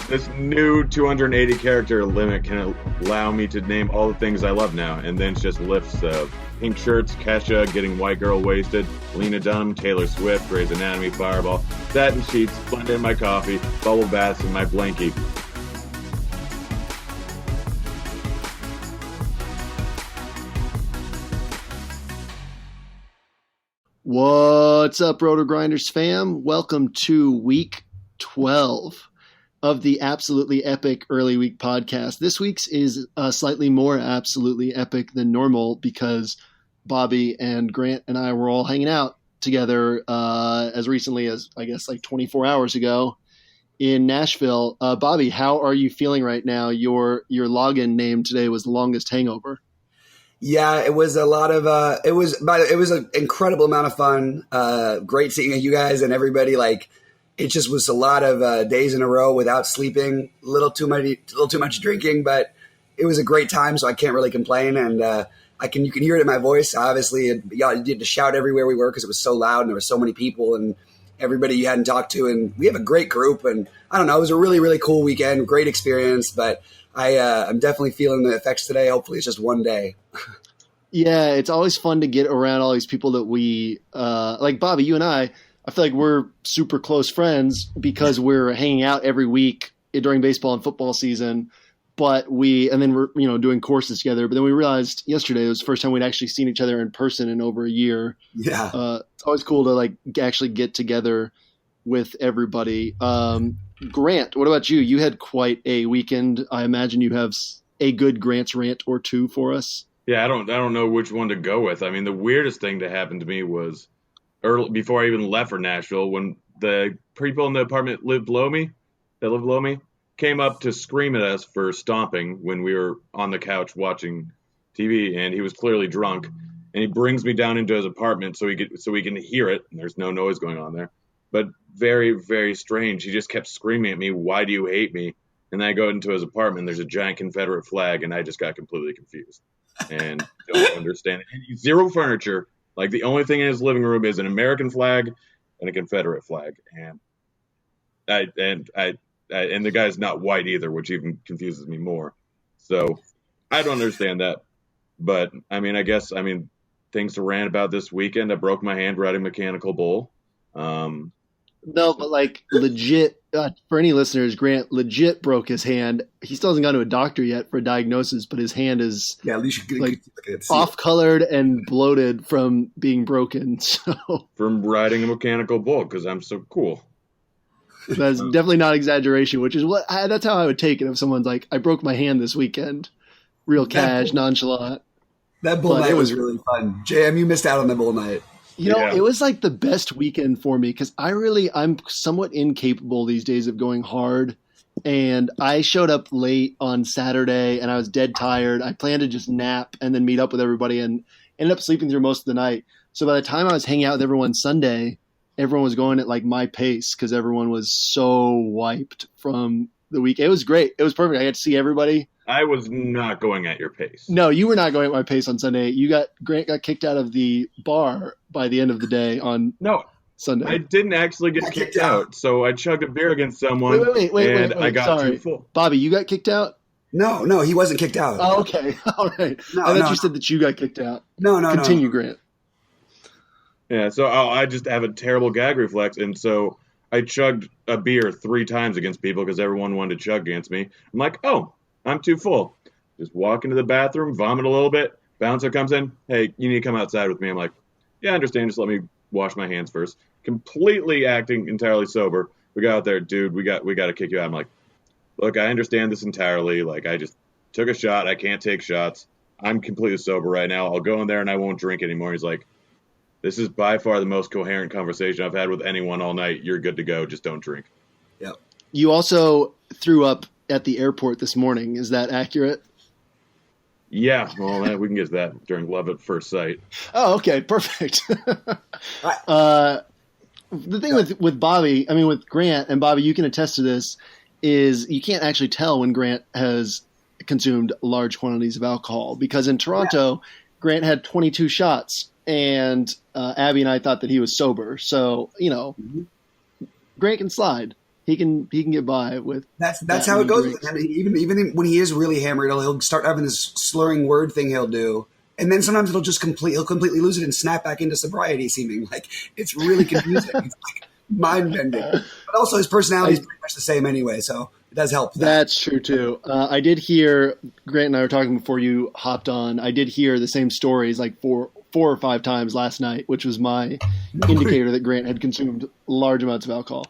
This new 280 character limit can allow me to name all the things I love now, and then it's just lists of pink shirts, Kesha, getting white girl wasted, Lena Dunham, Taylor Swift, Grey's Anatomy, Fireball, satin sheets, Splenda in my coffee, bubble baths in my blankie. What's up, RotoGrinders fam? Welcome to week 12 of the absolutely epic early week podcast. This week's is slightly more absolutely epic than normal because Bobby and Grant and I were all hanging out together as recently as, I guess, like 24 hours ago in Nashville. Bobby, how are you feeling right now? Your login name today was the longest hangover. Yeah, it was a lot of it was an incredible amount of fun. Great seeing you guys and everybody. Like, it just was a lot of days in a row without sleeping, a little too much drinking, but it was a great time, so I can't really complain. And you can hear it in my voice. Obviously, you had to shout everywhere we were because it was so loud and there were so many people and everybody you hadn't talked to. And we have a great group, and I don't know, it was a really, really cool weekend, great experience. But I'm definitely feeling the effects today. Hopefully, it's just one day. Yeah, it's always fun to get around all these people that we like. Bobby, you and I feel like we're super close friends because we're hanging out every week during baseball and football season. And then we're doing courses together. But then we realized yesterday it was the first time we'd actually seen each other in person in over a year. Yeah, it's always cool to like actually get together with everybody. Grant, what about you? You had quite a weekend. I imagine you have a good Grant's rant or two for us. Yeah, I don't know which one to go with. I mean, the weirdest thing to happen to me was early, before I even left for Nashville, when the people in the apartment that lived below me, came up to scream at us for stomping when we were on the couch watching TV, and he was clearly drunk. And he brings me down into his apartment so we can hear it, and there's no noise going on there. But very, very strange. He just kept screaming at me, "Why do you hate me?" And then I go into his apartment, and there's a giant Confederate flag, and I just got completely confused and don't understand it. Zero furniture. Like, the only thing in his living room is an American flag and a Confederate flag. And the guy's not white either, which even confuses me more. So I don't understand that. But I guess things to rant about this weekend. I broke my hand riding mechanical bull. No, but like legit, for any listeners, Grant legit broke his hand. He still hasn't gone to a doctor yet for a diagnosis, but his hand is at least off-colored and bloated from being broken. So from riding a mechanical bull, because I'm so cool. That's definitely not exaggeration, which is that's how I would take it if someone's like, "I broke my hand this weekend," real cash, nonchalant. That bull night was really fun. JM, you missed out on the bull night. It was like the best weekend for me because I'm somewhat incapable these days of going hard. And I showed up late on Saturday and I was dead tired. I planned to just nap and then meet up with everybody and ended up sleeping through most of the night. So by the time I was hanging out with everyone Sunday, everyone was going at like my pace because everyone was so wiped from the week. It was great. It was perfect. I got to see everybody. I was not going at your pace. No, you were not going at my pace on Sunday. Grant got kicked out of the bar by the end of the day on Sunday. I didn't actually get kicked out. So I chugged a beer against someone and I got too full. Bobby, you got kicked out? No, he wasn't kicked out. Oh, okay. All right. I thought you said that you got kicked out. No. Continue, Grant. Yeah, so I just have a terrible gag reflex, and so I chugged a beer 3 times against people because everyone wanted to chug against me. I'm like, oh, I'm too full. Just walk into the bathroom, vomit a little bit. Bouncer comes in. Hey, you need to come outside with me. I'm like, yeah, I understand. Just let me wash my hands first. Completely acting entirely sober. We got out there, dude. We got to kick you out. I'm like, look, I understand this entirely. Like, I just took a shot. I can't take shots. I'm completely sober right now. I'll go in there and I won't drink anymore. He's like, this is by far the most coherent conversation I've had with anyone all night. You're good to go. Just don't drink. Yep. You also threw up at the airport this morning. Is that accurate? Yeah. Well, we can get to that during Love at First Sight. Oh, okay. Perfect. The thing with Bobby, with Grant, and Bobby, you can attest to this, is you can't actually tell when Grant has consumed large quantities of alcohol because in Toronto, Grant had 22 shots, and Abby and I thought that he was sober. So, Grant can slide. He can get by with. That's how it goes. I mean, even when he is really hammered, he'll start having this slurring word thing he'll do, and then sometimes he'll completely lose it and snap back into sobriety, seeming like it's really confusing. It's like mind bending, but also his personality is pretty much the same anyway, so it does help. That's true too. I did hear Grant and I were talking before you hopped on. I did hear the same stories like four or five times last night, which was my indicator that Grant had consumed large amounts of alcohol.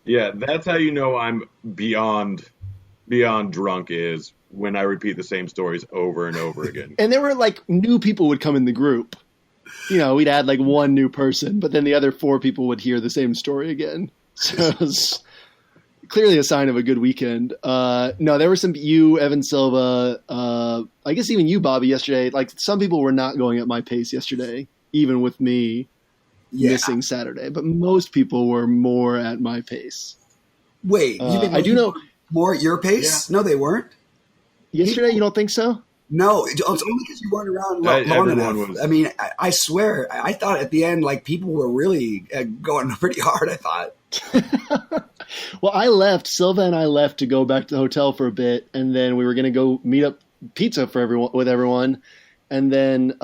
Yeah, that's how you know I'm beyond drunk, is when I repeat the same stories over and over again. And there were like new people would come in the group. We'd add like one new person, but then the other 4 people would hear the same story again. So it was clearly a sign of a good weekend. No, there were you, Evan Silva, I guess even you, Bobby, yesterday. Like some people were not going at my pace yesterday, even with me missing Saturday, but most people were more at my pace. Wait, I do know more at your pace? Yeah. No, they weren't. Yesterday, you don't think so? No, it's only because you weren't around long enough. I mean, I swear, I thought at the end, like people were really going pretty hard. I thought. Well, I left. Silva and I left to go back to the hotel for a bit, and then we were going to go meet up pizza with everyone. And then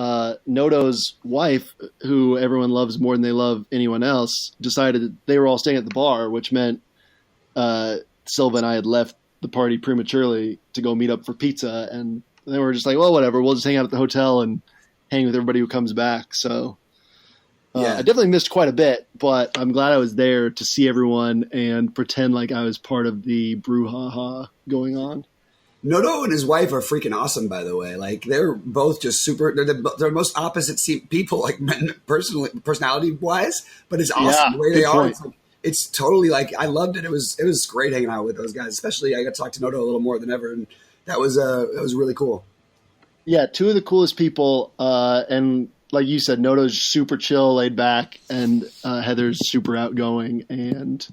Noto's wife, who everyone loves more than they love anyone else, decided that they were all staying at the bar, which meant Silva and I had left the party prematurely to go meet up for pizza. And they were just like, well, whatever, we'll just hang out at the hotel and hang with everybody who comes back. So I definitely missed quite a bit, but I'm glad I was there to see everyone and pretend like I was part of the brouhaha going on. Noto and his wife are freaking awesome, by the way. Like they're both just super. They're most opposite people, like personality wise. But it's awesome the way they are. It's totally like I loved it. It was great hanging out with those guys. Especially I got to talk to Noto a little more than ever, and that was really cool. Yeah, 2 of the coolest people, and like you said, Noto's super chill, laid back, and Heather's super outgoing and.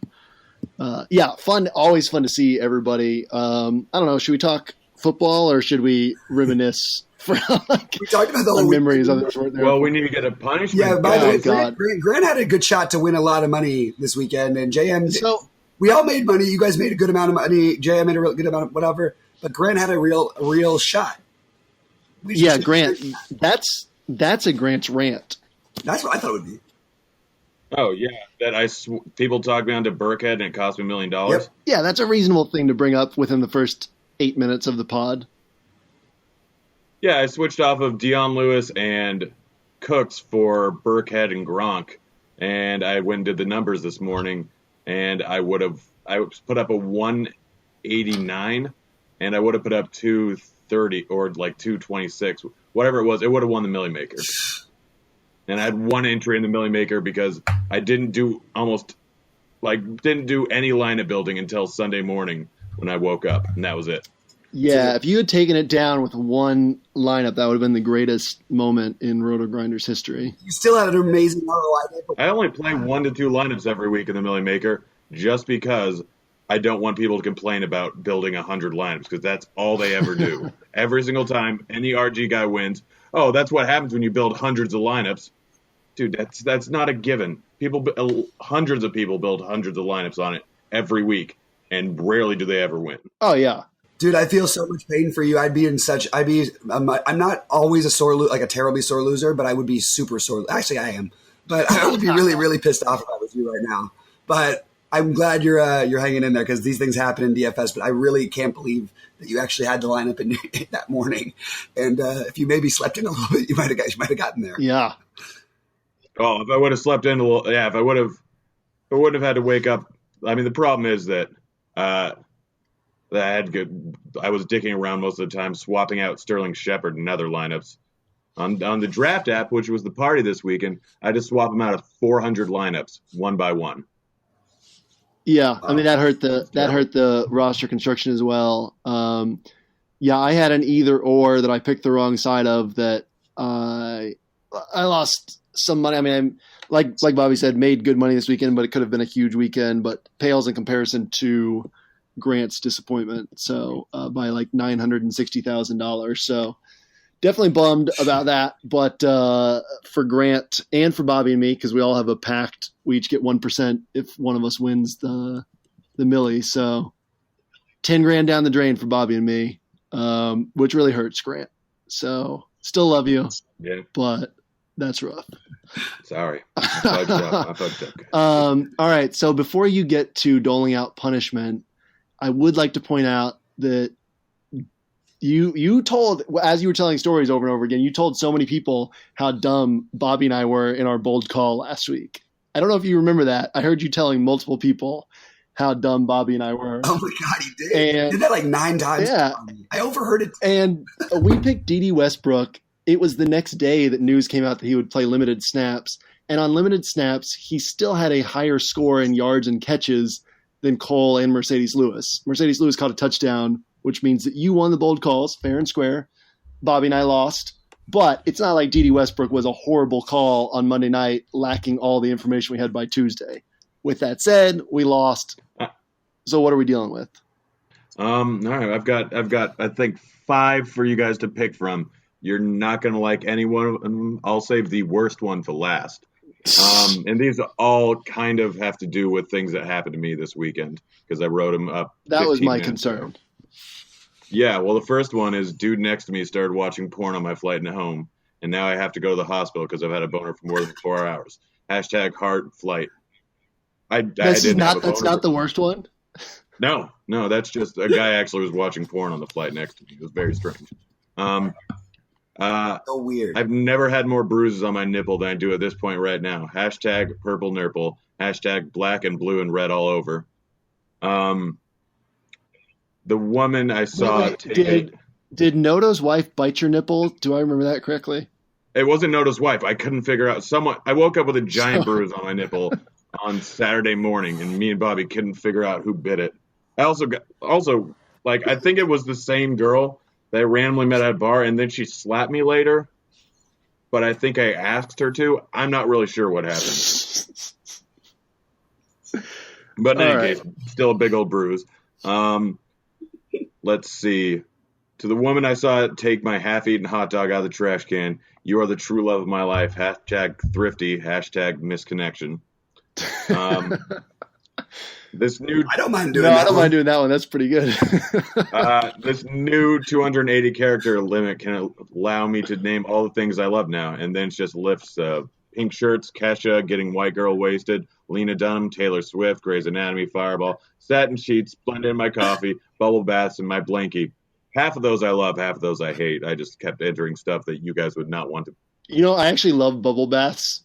Fun. Always fun to see everybody. I don't know. Should we talk football or should we reminisce from we talked about the whole memories of there? Well, we need to get a punishment. Yeah, by the way, Grant had a good shot to win a lot of money this weekend, and JM. So we all made money. You guys made a good amount of money. JM made a real good amount of whatever, but Grant had a real shot. Grant. That's a Grant's rant. That's what I thought it would be. Oh, yeah, that people talked me onto Burkhead and it cost me $1 million. Yep. Yeah, that's a reasonable thing to bring up within the first 8 minutes of the pod. Yeah, I switched off of Dion Lewis and Cooks for Burkhead and Gronk, and I went and did the numbers this morning, and I put up a 189, and I would have put up 230 or like 226, whatever it was. It would have won the Millie Maker. And I had one entry in the Millie Maker because I didn't do any lineup building until Sunday morning when I woke up, and that was it. Yeah, if you had taken it down with one lineup, that would have been the greatest moment in RotoGrinders history. You still had an amazing ROI. I only play 1 to 2 lineups every week in the Millie Maker just because I don't want people to complain about building 100 lineups because that's all they ever do. Every single time any RG guy wins, oh, that's what happens when you build hundreds of lineups. Dude, that's not a given. Hundreds of people build hundreds of lineups on it every week, and rarely do they ever win. Oh yeah, dude, I feel so much pain for you. I'm not always a terribly sore loser, but I would be super sore. Actually, I am, but I would be really, really pissed off if I was you right now. But I'm glad you're hanging in there because these things happen in DFS. But I really can't believe that you actually had to line up in that morning. And if you maybe slept in a little bit, you might have gotten there. Yeah. Oh, if I would have slept in a little, if I wouldn't have had to wake up. I mean, the problem is that I was dicking around most of the time, swapping out Sterling Shepard and other lineups. On the draft app, which was the party this weekend, I just swap them out of 400 lineups one by one. Yeah, I mean that hurt the roster construction as well. I had an either or that I picked the wrong side of that I lost some money. I mean, like Bobby said, made good money this weekend, but it could have been a huge weekend, but pales in comparison to Grant's disappointment. So by like $960,000. So definitely bummed about that. But for Grant and for Bobby and me, because we all have a pact, we each get 1% if one of us wins the millie. So $10,000 down the drain for Bobby and me, which really hurts Grant. So still love you, but that's rough. Sorry. I fucked up. All right. So before you get to doling out punishment, I would like to point out that you told, as you were telling stories over and over again, you told so many people how dumb Bobby and I were in our bold call last week. I don't know if you remember that. I heard you telling multiple people how dumb Bobby and I were. Oh my God, he did. He did that like 9 times. Yeah. I overheard it. And we picked D.D. Westbrook. It was the next day that news came out that he would play limited snaps. And on limited snaps, he still had a higher score in yards and catches than Cole and Mercedes Lewis. Mercedes Lewis caught a touchdown, which means that you won the bold calls, fair and square. Bobby and I lost. But it's not like D.D. Westbrook was a horrible call on Monday night, lacking all the information we had by Tuesday. With that said, we lost. So what are we dealing with? All right, I've got I think 5 for you guys to pick from. You're not going to like any one of them. I'll save the worst one to last. And these all kind of have to do with things that happened to me this weekend because I wrote them up. That was my concern. Ago. Yeah, well, the first one is dude next to me started watching porn on my flight home, and now I have to go to the hospital because I've had a boner for more than 4 hours. # hard flight. That's not the worst one? No, that's just a guy actually was watching porn on the flight next to me. It was very strange. So weird. I've never had more bruises on my nipple than I do at this point right now. # purple nurple. # black and blue and red all over. The woman I saw. Did Noto's wife bite your nipple? Do I remember that correctly? It wasn't Noto's wife. I couldn't figure out. I woke up with a giant bruise on my nipple on Saturday morning, and me and Bobby couldn't figure out who bit it. I also I think it was the same girl that I randomly met at a bar, and then she slapped me later. But I think I asked her to. I'm not really sure what happened. But in any case, still a big old bruise. Let's see. To the woman I saw take my half-eaten hot dog out of the trash can, you are the true love of my life. # thrifty. # misconnection. This new. I don't mind doing that. I don't mind doing that one. That's pretty good. This new 280 character limit can allow me to name all the things I love now, and then it's just lifts: pink shirts, Kesha, getting white girl wasted, Lena Dunham, Taylor Swift, Grey's Anatomy, Fireball, satin sheets, blended in my coffee, bubble baths, and my blankie. Half of those I love, half of those I hate. I just kept entering stuff that you guys would not want to. I actually love bubble baths.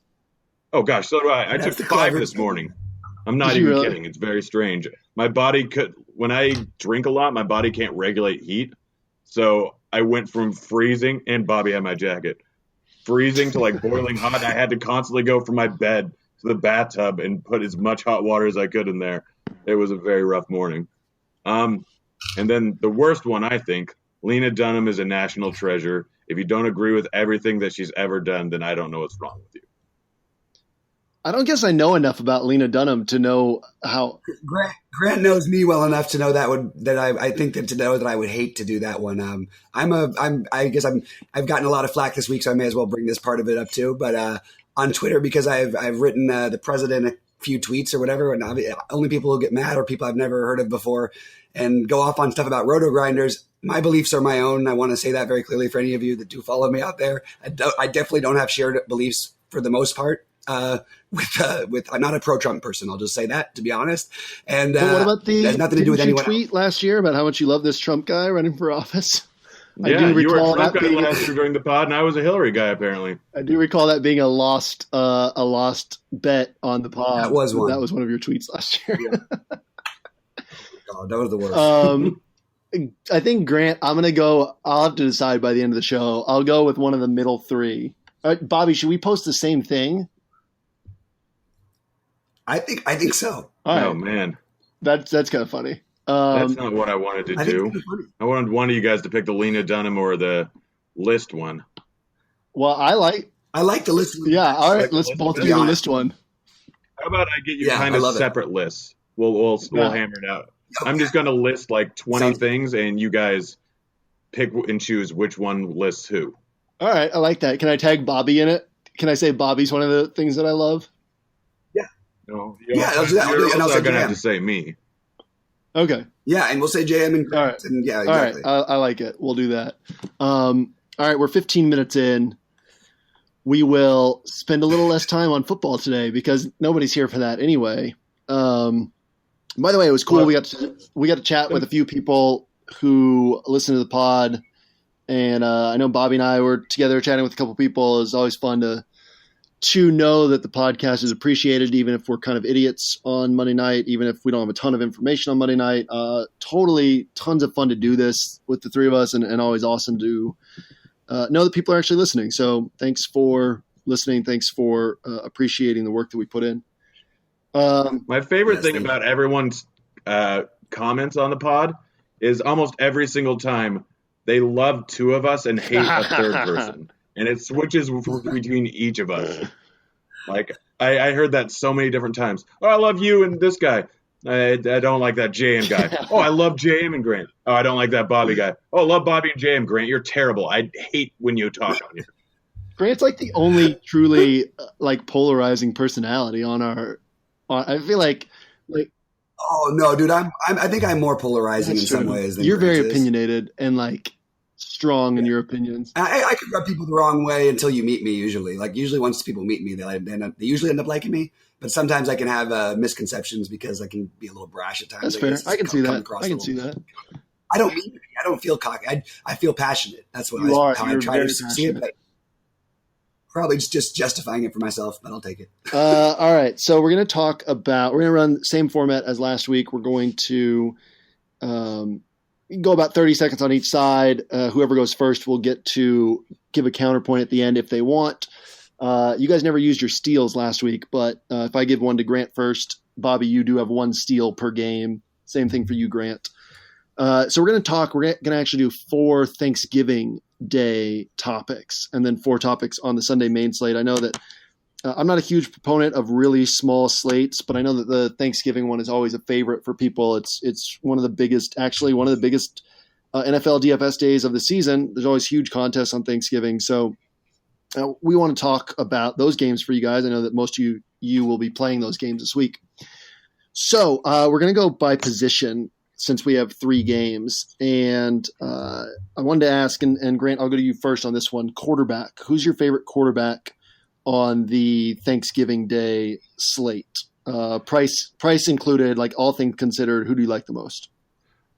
Oh gosh, so do I. I took 5 this morning. I'm not even kidding. It's very strange. My body when I drink a lot, my body can't regulate heat. So I went from freezing, and Bobby had my jacket, freezing to boiling hot. I had to constantly go from my bed to the bathtub and put as much hot water as I could in there. It was a very rough morning. And then the worst one, I think, Lena Dunham is a national treasure. If you don't agree with everything that she's ever done, then I don't know what's wrong with you. I don't guess I know enough about Lena Dunham to know how. Grant knows me well enough to know to know that I would hate to do that one. I've gotten a lot of flack this week, so I may as well bring this part of it up too. But on Twitter, because I've written the president a few tweets or whatever, and only people who get mad are people I've never heard of before and go off on stuff about RotoGrinders. My beliefs are my own. I want to say that very clearly for any of you that do follow me out there. I definitely don't have shared beliefs for the most part. With I'm not a pro-Trump person. I'll just say that, to be honest. And but what about has nothing to do with anyone tweet else. Last year about how much you love this Trump guy running for office? Yeah, you were a Trump guy last year during the pod, and I was a Hillary guy apparently. I do recall that being a lost bet on the pod. That was one. That was one of your tweets last year. Yeah. Oh, that was the worst. I think Grant. I'll have to decide by the end of the show. I'll go with one of the middle 3. All right, Bobby, should we post the same thing? I think so. Oh man, that's kind of funny. That's not what I wanted to do. I wanted one of you guys to pick the Lena Dunham or the list one. Well, I like the list. Yeah, all right. Let's both do the list one. How about I get you kind of separate lists? We'll hammer it out. Okay. I'm just going to list 20 things, and you guys pick and choose which one lists who. All right, I like that. Can I tag Bobby in it? Can I say Bobby's one of the things that I love? Yeah. No, I'll do that. You're And I'll also say going to JM. have to say me. Okay. Yeah, and we'll say JM and All right. And yeah, exactly. All right, I like it. We'll do that. All right, we're 15 minutes in. We will spend a little less time on football today because nobody's here for that anyway. By the way, it was cool. We got to chat with a few people who listen to the pod, and I know Bobby and I were together chatting with a couple people. It was always fun to know that the podcast is appreciated, even if we're kind of idiots on Monday night, even if we don't have a ton of information on Monday night. Totally tons of fun to do this with the three of us, and always awesome to know that people are actually listening. So thanks for listening. Thanks for appreciating the work that we put in. My favorite thing about everyone's comments on the pod is almost every single time they love two of us and hate a third person. And it switches between each of us. Like, I heard that so many different times. Oh, I love you and this guy. I don't like that JM guy. Oh, I love JM and Grant. Oh, I don't like that Bobby guy. Oh, I love Bobby and JM. Grant, you're terrible. I hate when you talk on here. Grant's like the only truly like polarizing personality on our. I feel like. Oh no, dude! I think I'm more polarizing in some ways than you're Grant very is. opinionated and like strong in your opinions. I could rub people the wrong way until you meet me. Usually once people meet me, they usually end up liking me. But sometimes I can have misconceptions because I can be a little brash at times. That's fair. I can see that. I can see that. I don't mean to be. I don't feel cocky. I feel passionate. That's what how I try to see it. But probably just justifying it for myself, but I'll take it. All right. So we're going to talk about, we're going to run the same format as last week. We're going to go about 30 seconds on each side. Whoever goes first will get to give a counterpoint at the end if they want. You guys never used your steals last week, but if I give one to Grant first, Bobby, you do have one steal per game. Same thing for you, Grant. So we're going to actually do 4 Thanksgiving Day topics and then 4 topics on the Sunday main slate. I know that I'm not a huge proponent of really small slates, but I know that the Thanksgiving one is always a favorite for people. It's one of the biggest NFL DFS days of the season. There's always huge contests on Thanksgiving. So we want to talk about those games for you guys. I know that most of you will be playing those games this week. So we're going to go by position since we have 3 games. And I wanted to ask, and Grant, I'll go to you first on this one. Quarterback. Who's your favorite quarterback on the Thanksgiving Day slate? Price included, like all things considered, who do you like the most?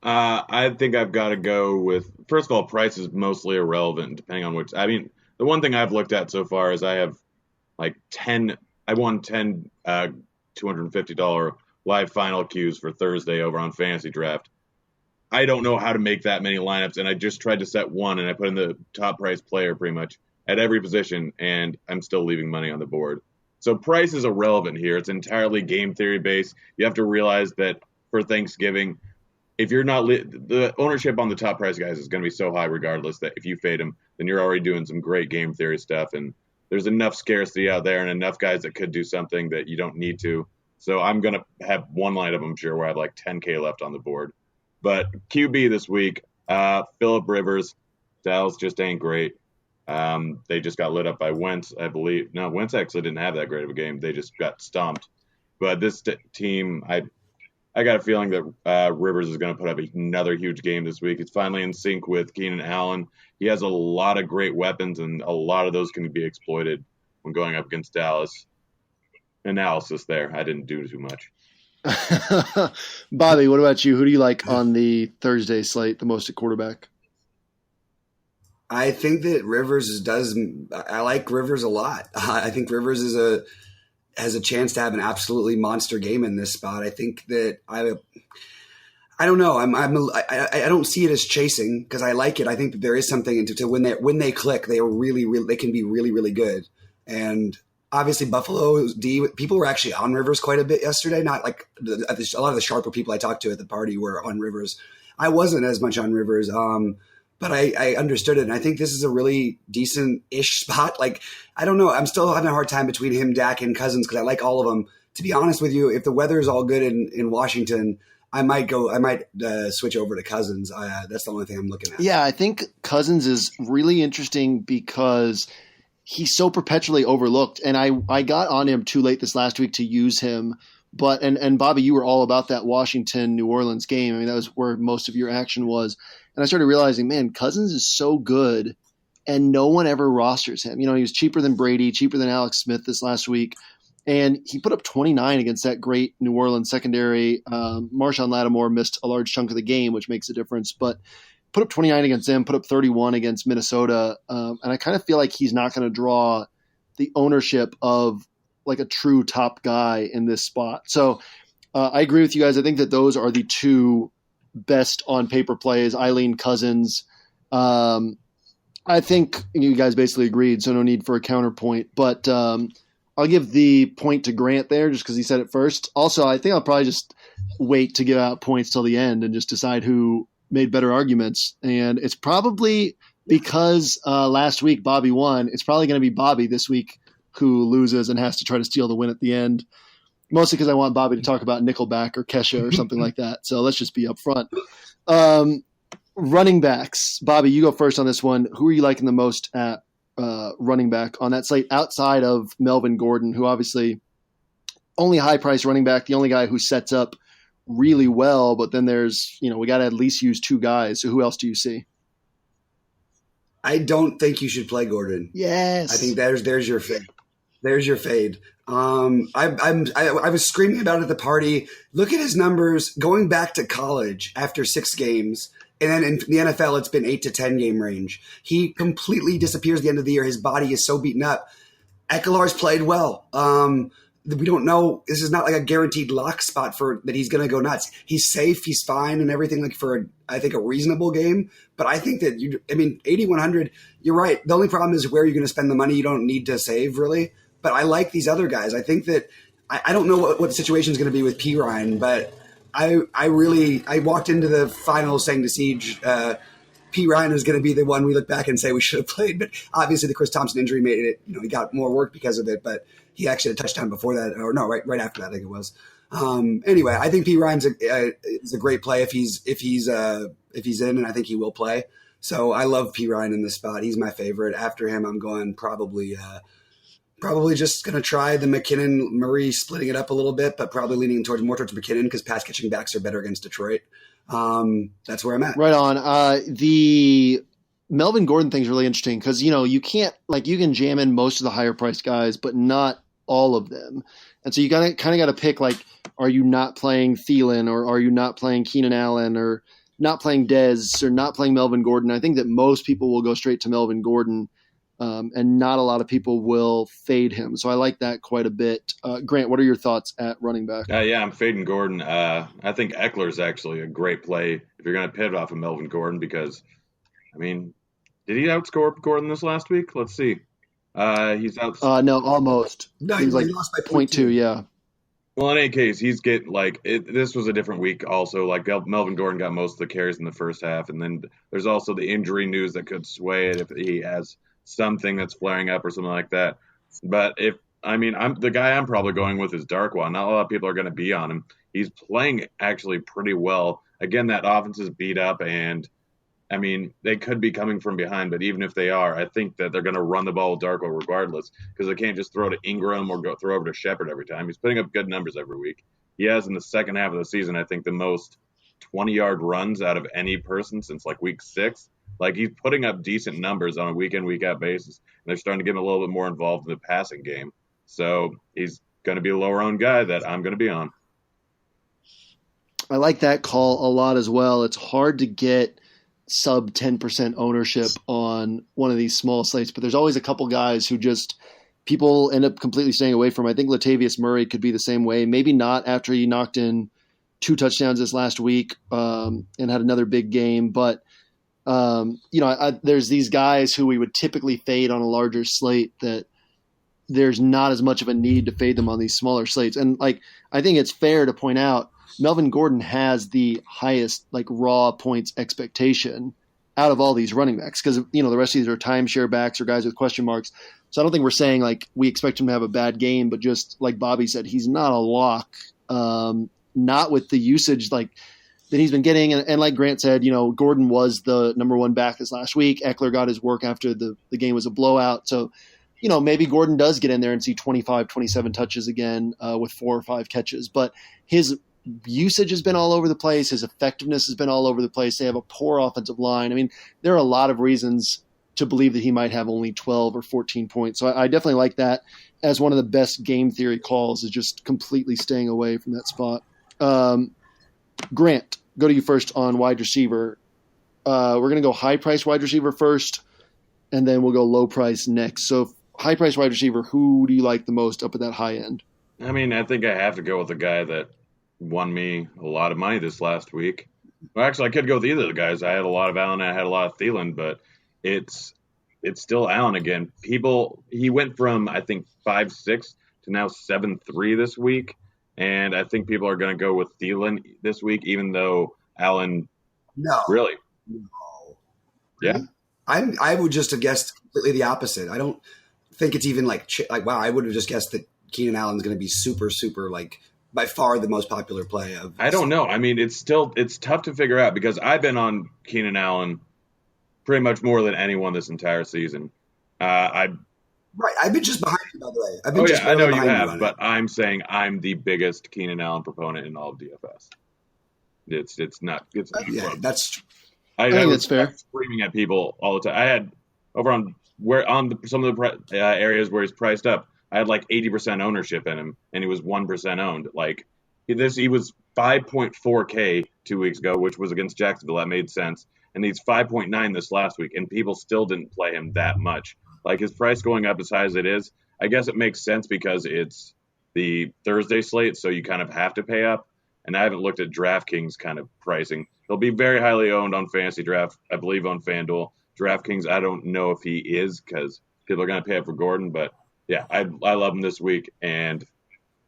I think I've got to go with, first of all, price is mostly irrelevant depending on which. I mean, the one thing I've looked at so far is I have like 10 $250 live final queues for Thursday over on Fantasy Draft. I don't know how to make that many lineups, and I just tried to set one, and I put in the top price player pretty much at every position, and I'm still leaving money on the board. So price is irrelevant here. It's entirely game theory based. You have to realize that for Thanksgiving, if you're not the ownership on the top price guys is going to be so high regardless that if you fade them, then you're already doing some great game theory stuff, and there's enough scarcity out there and enough guys that could do something that you don't need to. So I'm going to have one lineup, I'm sure, where I have like 10K left on the board. But QB this week, Phillip Rivers. Dallas just ain't great. They just got lit up by Wentz, I believe. No, Wentz actually didn't have that great of a game. They just got stomped. But this team, I got a feeling that Rivers is going to put up another huge game this week. It's finally in sync with Keenan Allen. He has a lot of great weapons, and a lot of those can be exploited when going up against Dallas. Analysis there. I didn't do too much. Bobby, what about you? Who do you like on the Thursday slate the most at quarterback? I think that Rivers I like Rivers a lot. I think Rivers has a chance to have an absolutely monster game in this spot. I think that I don't know. I don't see it as chasing because I like it. I think that there is something to when they click, they can be really, really good. And obviously, Buffalo people were actually on Rivers quite a bit yesterday. Not like a lot of the sharper people I talked to at the party were on Rivers. I wasn't as much on Rivers, but I understood it. And I think this is a really decent-ish spot. Like, I don't know. I'm still having a hard time between him, Dak, and Cousins because I like all of them. To be honest with you, if the weather is all good in Washington, I might switch over to Cousins. That's the only thing I'm looking at. Yeah, I think Cousins is really interesting because he's so perpetually overlooked. And I got on him too late this last week to use him. But and Bobby, you were all about that Washington New Orleans game. I mean, that was where most of your action was. And I started realizing, man, Cousins is so good and no one ever rosters him. He was cheaper than Brady, cheaper than Alex Smith this last week. And he put up 29 against that great New Orleans secondary. Marshawn Lattimore missed a large chunk of the game, which makes a difference. But put up 29 against them, put up 31 against Minnesota. And I kind of feel like he's not going to draw the ownership of like a true top guy in this spot. So I agree with you guys. I think that those are the two best on paper plays. Eileen Cousins. I think you guys basically agreed, so no need for a counterpoint. But I'll give the point to Grant there just because he said it first. Also, I think I'll probably just wait to give out points till the end and just decide who made better arguments. And it's probably because last week Bobby won. It's probably going to be Bobby this week who loses and has to try to steal the win at the end. Mostly because I want Bobby to talk about Nickelback or Kesha or something like that. So let's just be upfront. Running backs. Bobby, you go first on this one. Who are you liking the most at running back on that slate outside of Melvin Gordon, who obviously only high-priced running back, the only guy who sets up really well, but then there's, we got to at least use two guys. So who else do you see? I don't think you should play Gordon. Yes. I think there's your fade. There's your fade. I was screaming about it at the party. Look at his numbers going back to college after 6 games. And then in the NFL, it's been 8 to 10 game range. He completely disappears at the end of the year. His body is so beaten up. Ekeler's played well. We don't know. This is not like a guaranteed lock spot for that he's going to go nuts. He's safe. He's fine and everything like for, I think, a reasonable game. But I think that 8,100, you're right. The only problem is where you're going to spend the money. You don't need to save really. But I like these other guys. I think that I don't know what the situation is going to be with P. Ryan, but I walked into the finals saying to Siege, P. Ryan is going to be the one we look back and say we should have played. But obviously the Chris Thompson injury made it, he got more work because of it, but he actually had a touchdown before that, or no, right after that, I think it was. Anyway, I think P. Ryan's is a great play if he's in, and I think he will play. So I love P. Ryan in this spot. He's my favorite. After him, I'm going probably just going to try the McKinnon-Murray splitting it up a little bit, but probably leaning more towards McKinnon because pass catching backs are better against Detroit. That's where I'm at. Right on. The Melvin Gordon thing is really interesting because, you can't you can jam in most of the higher priced guys, but not all of them. And so you kind of got to pick, are you not playing Thielen or are you not playing Keenan Allen or not playing Dez or not playing Melvin Gordon? I think that most people will go straight to Melvin Gordon. And not a lot of people will fade him. So I like that quite a bit. Grant, what are your thoughts at running back? Yeah, I'm fading Gordon. I think Eckler is actually a great play if you're going to pivot off of Melvin Gordon because, did he outscore Gordon this last week? Let's see. He's out. No, almost. No, he lost by 0.2, yeah. Well, in any case, he's getting this was a different week also. Melvin Gordon got most of the carries in the first half. And then there's also the injury news that could sway it if he has something that's flaring up or something like that. But I'm the guy I'm probably going with is Darkwa. Not a lot of people are going to be on him. He's playing actually pretty well. Again, that offense is beat up, and they could be coming from behind. But even if they are, I think that they're going to run the ball with Darkwa regardless because they can't just throw to Ingram or throw over to Shepard every time. He's putting up good numbers every week. He has in the second half of the season, I think, the most 20-yard runs out of any person since week 6. He's putting up decent numbers on a week-in, week-out basis. And they're starting to get him a little bit more involved in the passing game. So he's going to be a lower-owned guy that I'm going to be on. I like that call a lot as well. It's hard to get sub 10% ownership on one of these small slates, but there's always a couple guys who just people end up completely staying away from. I think Latavius Murray could be the same way. Maybe not after he knocked in 2 touchdowns this last week and had another big game, but there's these guys who we would typically fade on a larger slate that there's not as much of a need to fade them on these smaller slates. And I think it's fair to point out Melvin Gordon has the highest raw points expectation out of all these running backs because, the rest of these are timeshare backs or guys with question marks. So I don't think we're saying we expect him to have a bad game, but just like Bobby said, he's not a lock. not with the usage like that he's been getting. And like Grant said, Gordon was the number one back this last week. Eckler got his work after the game was a blowout. So, maybe Gordon does get in there and see 25, 27 touches again with 4 or 5 catches. But his usage has been all over the place. His effectiveness has been all over the place. They have a poor offensive line. I mean, there are a lot of reasons to believe that he might have only 12 or 14 points. So I definitely like that as one of the best game theory calls, is just completely staying away from that spot. Grant, go to you first on wide receiver. We're going to go high price wide receiver first, and then we'll go low price next. So high price wide receiver, who do you like the most up at that high end? I mean, I think I have to go with the guy that won me a lot of money this last week. Well, actually, I could go with either of the guys. I had a lot of Allen, I had a lot of Thielen, but it's still Allen again. He went from, I think, 5.6 to now 7.3 this week, and I think people are going to go with Thielen this week, even though Allen really. No. Yeah. I would just have guessed completely the opposite. I don't think it's even like wow, I would have just guessed that Keenan Allen's going to be super, super, like, by far the most popular play of. I don't know. I mean, it's tough to figure out because I've been on Keenan Allen pretty much more than anyone this entire season. I've been just behind you, by the way. I know you have, but I'm saying I'm the biggest Keenan Allen proponent in all of DFS. It's not. Yeah, that's true. I think that's fair. Screaming at people all the time. I had over on some of the areas where he's priced up. I had like 80% ownership in him, and he was 1% owned. Like he was 5.4K 2 weeks ago, which was against Jacksonville. That made sense. And he's 5.9 this last week, and people still didn't play him that much. Like his price going up as high as it is, I guess it makes sense because it's the Thursday slate, so you kind of have to pay up. And I haven't looked at DraftKings kind of pricing. He'll be very highly owned on Fantasy Draft, I believe, on FanDuel. DraftKings, I don't know if he is because people are going to pay up for Gordon. But, yeah, I love him this week, and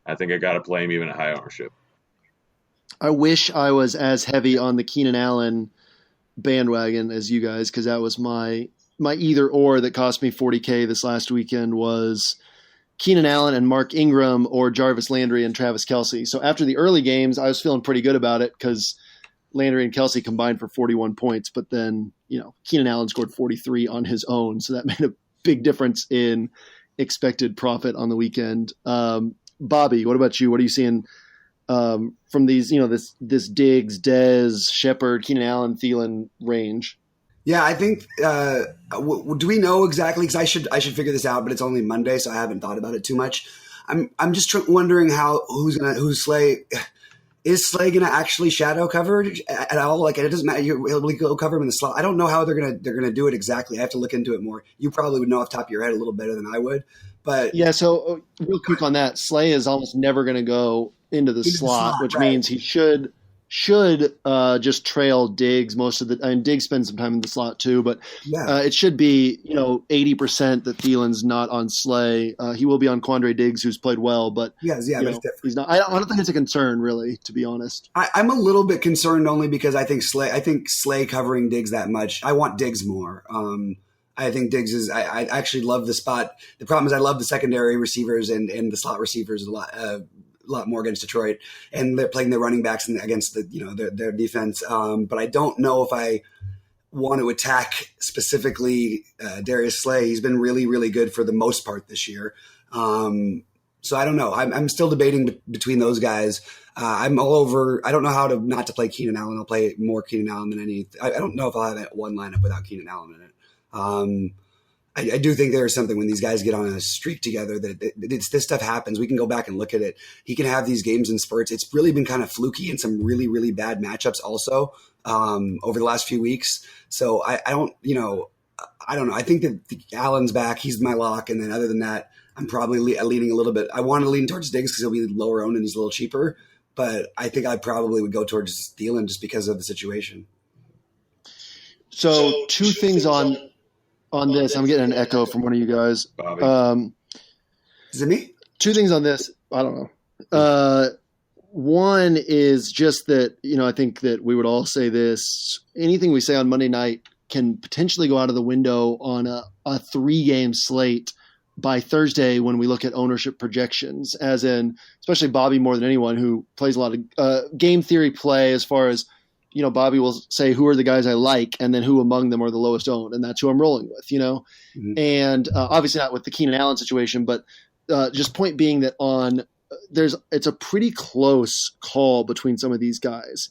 I think I got to play him even at high ownership. I wish I was as heavy on the Keenan Allen bandwagon as you guys, because that was my either or that cost me 40K this last weekend was Keenan Allen and Mark Ingram or Jarvis Landry and Travis Kelce. So after the early games, I was feeling pretty good about it because Landry and Kelce combined for 41 points, but then, Keenan Allen scored 43 on his own. So that made a big difference in expected profit on the weekend. Bobby, what about you? What are you seeing from these, this Diggs, Dez, Shepard, Keenan Allen, Thielen range? Yeah, I think. Do we know exactly? Because I should figure this out, but it's only Monday, so I haven't thought about it too much. I'm just wondering who's Slay. Is Slay gonna actually shadow coverage at all? Like it doesn't matter. He'll go cover him in the slot. I don't know how they're gonna do it exactly. I have to look into it more. You probably would know off the top of your head a little better than I would. But yeah, so real quick on that, Slay is almost never gonna go into the slot, which means he should just trail Diggs most of the time. Diggs spends some time in the slot too, but it should be 80% that Thielen's not on Slay. He will be on Quandre Diggs, who's played well, but but it's different. He's not. I don't think it's a concern really, to be honest. I'm a little bit concerned only because I think Slay covering Diggs that much. I want Diggs more. I think Diggs is. I actually love the spot. The problem is I love the secondary receivers and the slot receivers a lot more against Detroit, and they're playing their running backs against their defense. But I don't know if I want to attack specifically Darius Slay. He's been really, really good for the most part this year. So I don't know. I'm still debating between those guys. I'm all over. I don't know how not to play Keenan Allen. I'll play more Keenan Allen than any. I don't know if I'll have one lineup without Keenan Allen in it. I do think there is something when these guys get on a streak together that this stuff happens. We can go back and look at it. He can have these games in spurts. It's really been kind of fluky in some really, really bad matchups also over the last few weeks. So I don't know. I think that Allen's back. He's my lock. And then other than that, I'm probably leaning a little bit. I want to lean towards Diggs because he'll be lower owned and he's a little cheaper. But I think I probably would go towards Thielen just because of the situation. So two things on this. I'm getting an echo from one of you guys. Is it me? Two things on this. I don't know. One is just that, I think that we would all say this. Anything we say on Monday night can potentially go out of the window on a 3-game slate by Thursday when we look at ownership projections, as in, especially Bobby more than anyone who plays a lot of game theory play as far as, Bobby will say, who are the guys I like, and then who among them are the lowest owned, and that's who I'm rolling with, Mm-hmm. And obviously not with the Keenan Allen situation, but just point being that it's a pretty close call between some of these guys.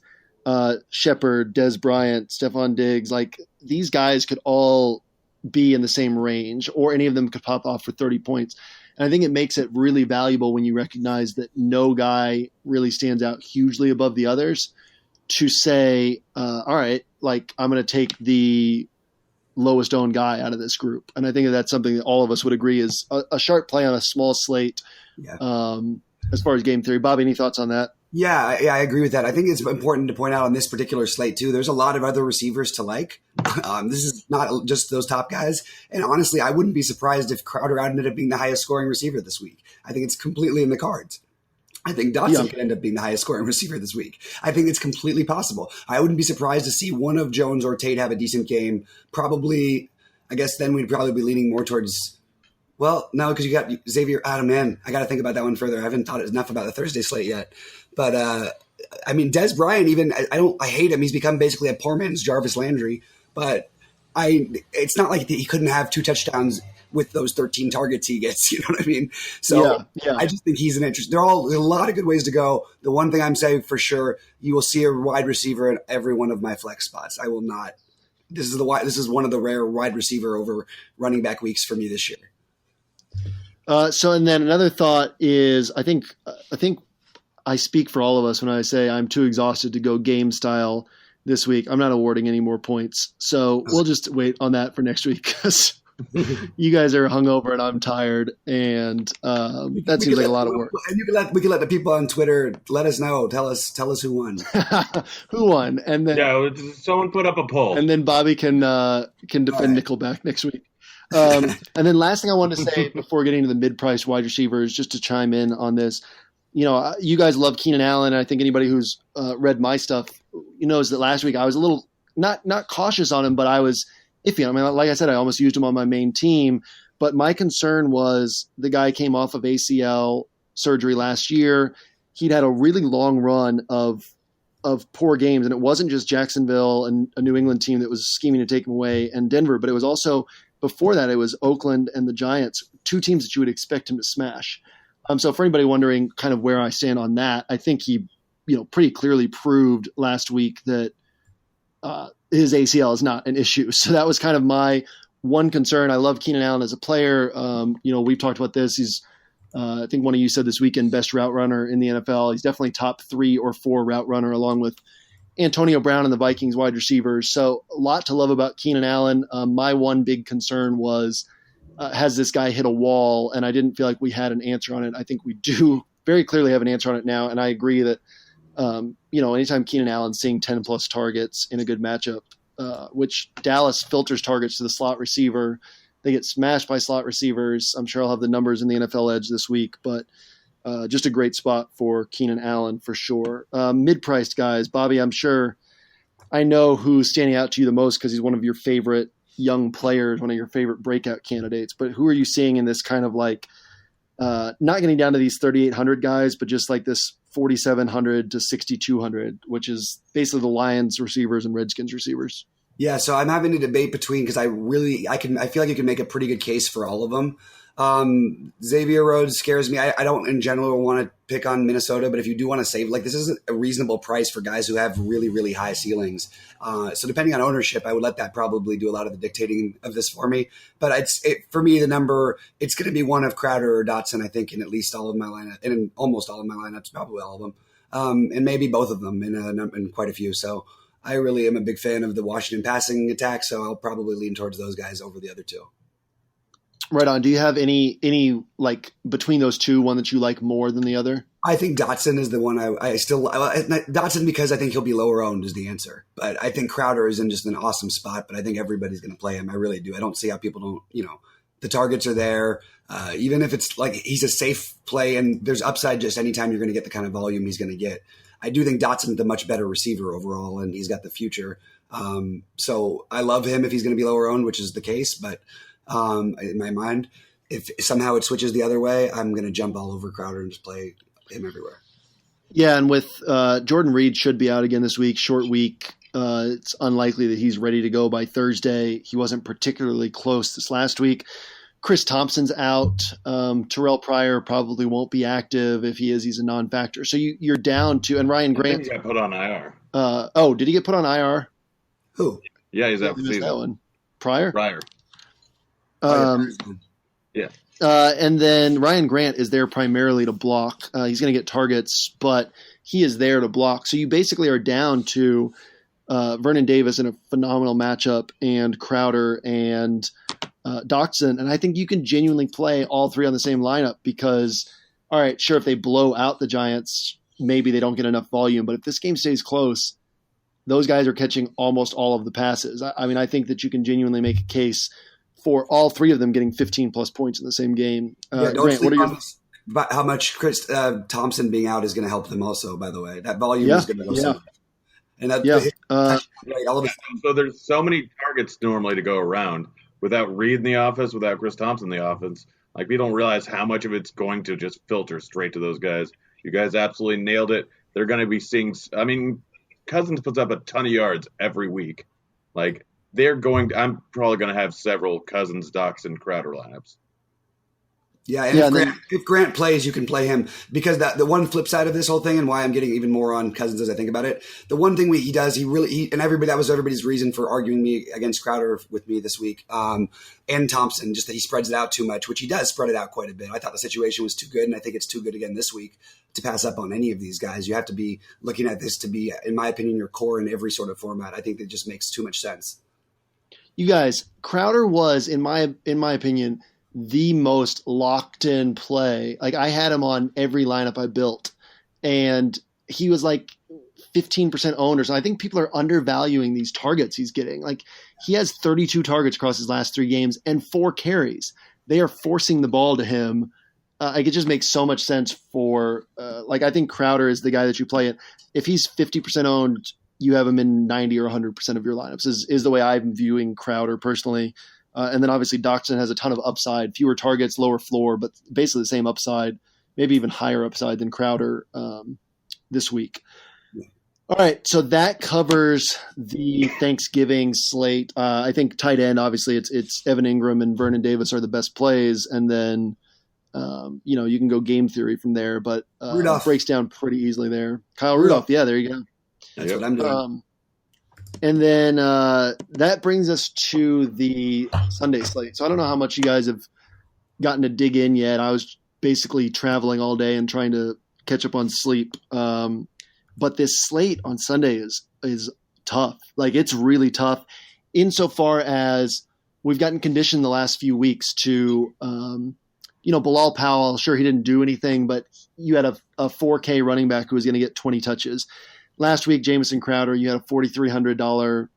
Shepard, Des Bryant, Stephon Diggs, like these guys could all be in the same range, or any of them could pop off for 30 points. And I think it makes it really valuable when you recognize that no guy really stands out hugely above the others to say, all right, like I'm going to take the lowest owned guy out of this group. And I think that's something that all of us would agree is a sharp play on a small slate. Yeah. As far as game theory. Bobby, any thoughts on that? Yeah, I agree with that. I think it's important to point out on this particular slate, too, there's a lot of other receivers to like. This is not just those top guys. And honestly, I wouldn't be surprised if Crowder ended up being the highest scoring receiver this week. I think it's completely in the cards. I think Dotson could end up being the highest scoring receiver this week. I think it's completely possible. I wouldn't be surprised to see one of Jones or Tate have a decent game. Probably, I guess then we'd probably be leaning more towards – well, no, because you got Xavier. Man, I got to think about that one further. I haven't thought enough about the Thursday slate yet. But I mean, Des Bryant, even I hate him. He's become basically a poor man's Jarvis Landry. But it's not like he couldn't have 2 touchdowns with those 13 targets he gets. You know what I mean? So yeah. I just think he's an interest. There's a lot of good ways to go. The one thing I'm saying for sure, you will see a wide receiver in every one of my flex spots. I will not. This is one of the rare wide receiver over running back weeks for me this year. And then another thought is, I think I speak for all of us when I say I'm too exhausted to go game style this week. I'm not awarding any more points. So we'll just wait on that for next week because you guys are hungover and I'm tired, and that seems like a lot of work. And we can let the people on Twitter let us know. Tell us who won. Who won? And then someone put up a poll, and then Bobby can defend Nickelback next week. And then last thing I wanted to say before getting to the mid-price wide receivers, just to chime in on this. You guys love Keenan Allen. I think anybody who's read my stuff knows that last week I was a little not cautious on him, but I was iffy. I mean, like I said, I almost used him on my main team. But my concern was the guy came off of ACL surgery last year. He'd had a really long run of poor games, and it wasn't just Jacksonville and a New England team that was scheming to take him away, and Denver, but it was also before that it was Oakland and the Giants, 2 teams that you would expect him to smash. So for anybody wondering kind of where I stand on that, I think he, pretty clearly proved last week that his ACL is not an issue. So that was kind of my one concern. I love Keenan Allen as a player. We've talked about this. He's, I think one of you said this weekend, best route runner in the NFL. He's definitely top 3 or 4 route runner along with Antonio Brown and the Vikings wide receivers. So a lot to love about Keenan Allen. My one big concern was, has this guy hit a wall? And I didn't feel like we had an answer on it. I think we do very clearly have an answer on it now. And I agree that, anytime Keenan Allen's seeing 10 plus targets in a good matchup, which Dallas filters targets to the slot receiver, they get smashed by slot receivers. I'm sure I'll have the numbers in the NFL Edge this week, but just a great spot for Keenan Allen for sure. Mid-priced guys, Bobby, I'm sure I know who's standing out to you the most because he's one of your favorite young players, one of your favorite breakout candidates, but who are you seeing in this kind of like, not getting down to these 3,800 guys, but just like this 4,700 to 6,200, which is basically the Lions receivers and Redskins receivers? Yeah. So I'm having a debate between, because I feel like you can make a pretty good case for all of them. Xavier Rhodes scares me. I don't in general want to pick on Minnesota, but if you do want to save, like, this isn't a reasonable price for guys who have really, really high ceilings. So depending on ownership, I would let that probably do a lot of the dictating of this for me. But for me, the number, it's going to be one of Crowder or Dotson, I think, in at least all of my lineup, and in almost all of my lineups, probably all of them, and maybe both of them in quite a few. So I really am a big fan of the Washington passing attack, so I'll probably lean towards those guys over the other 2. Right on. Do you have any like between those 2, one that you like more than the other? I think Dotson is the one Dotson, because I think he'll be lower owned is the answer. But I think Crowder is in just an awesome spot, but I think everybody's going to play him. I really do. I don't see how people don't, the targets are there. Even if it's like he's a safe play and there's upside just anytime you're going to get the kind of volume he's going to get. I do think Dotson's the much better receiver overall, and he's got the future. So I love him if he's going to be lower owned, which is the case, but in my mind, if somehow it switches the other way, I'm going to jump all over Crowder and just play him everywhere. Yeah, and with Jordan Reed should be out again this week, short week. It's unlikely that he's ready to go by Thursday. He wasn't particularly close this last week. Chris Thompson's out. Terrell Pryor probably won't be active. If he is, he's a non-factor. So you're down to – and Ryan Grant – he got put on IR. Did he get put on IR? Who? Yeah, he's out for season. That one? Pryor? Yeah. And then Ryan Grant is there primarily to block. He's going to get targets, but he is there to block. So you basically are down to Vernon Davis in a phenomenal matchup and Crowder and Doxson. And I think you can genuinely play all three on the same lineup because, all right, sure, if they blow out the Giants, maybe they don't get enough volume. But if this game stays close, those guys are catching almost all of the passes. I mean, I think that you can genuinely make a case for all three of them getting 15-plus points in the same game. Grant, what are your – how much Chris Thompson being out is going to help them also, by the way. That volume is going to go so. And so there's so many targets normally to go around without Reed in the offense, without Chris Thompson in the offense. Like, we don't realize how much of it's going to just filter straight to those guys. You guys absolutely nailed it. They're going to be seeing – I mean, Cousins puts up a ton of yards every week. Like, I'm probably going to have several Cousins, Doxson, Crowder lineups. Yeah, and if Grant plays, you can play him because the one flip side of this whole thing and why I'm getting even more on Cousins as I think about it, the one thing he does, and everybody, that was everybody's reason for arguing me against Crowder with me this week, and Thompson, just that he spreads it out too much, which he does spread it out quite a bit. I thought the situation was too good, and I think it's too good again this week to pass up on any of these guys. You have to be looking at this to be, in my opinion, your core in every sort of format. I think that just makes too much sense. You guys, Crowder was, in my opinion, the most locked in play. Like, I had him on every lineup I built, and he was like 15% owned or something. I think people are undervaluing these targets he's getting. Like, he has 32 targets across his last 3 games and 4 carries. They are forcing the ball to him. Like, it just makes so much sense for I think Crowder is the guy that you play it. If he's 50% owned, you have him in 90 or 100% of your lineups is the way I'm viewing Crowder personally. And then obviously Doxson has a ton of upside, fewer targets, lower floor, but basically the same upside, maybe even higher upside than Crowder this week. All right, so that covers the Thanksgiving slate. I think tight end, obviously, it's Evan Ingram and Vernon Davis are the best plays, and then you can go game theory from there, but it breaks down pretty easily there. Kyle Rudolph, yeah, there you go. That's what I'm doing. And then that brings us to the Sunday slate. So I don't know how much you guys have gotten to dig in yet. I was basically traveling all day and trying to catch up on sleep. But this slate on Sunday is tough. Like, it's really tough insofar as we've gotten conditioned the last few weeks to, Bilal Powell. Sure, he didn't do anything, but you had a 4K running back who was going to get 20 touches. Last week, Jamison Crowder, you had a $4,300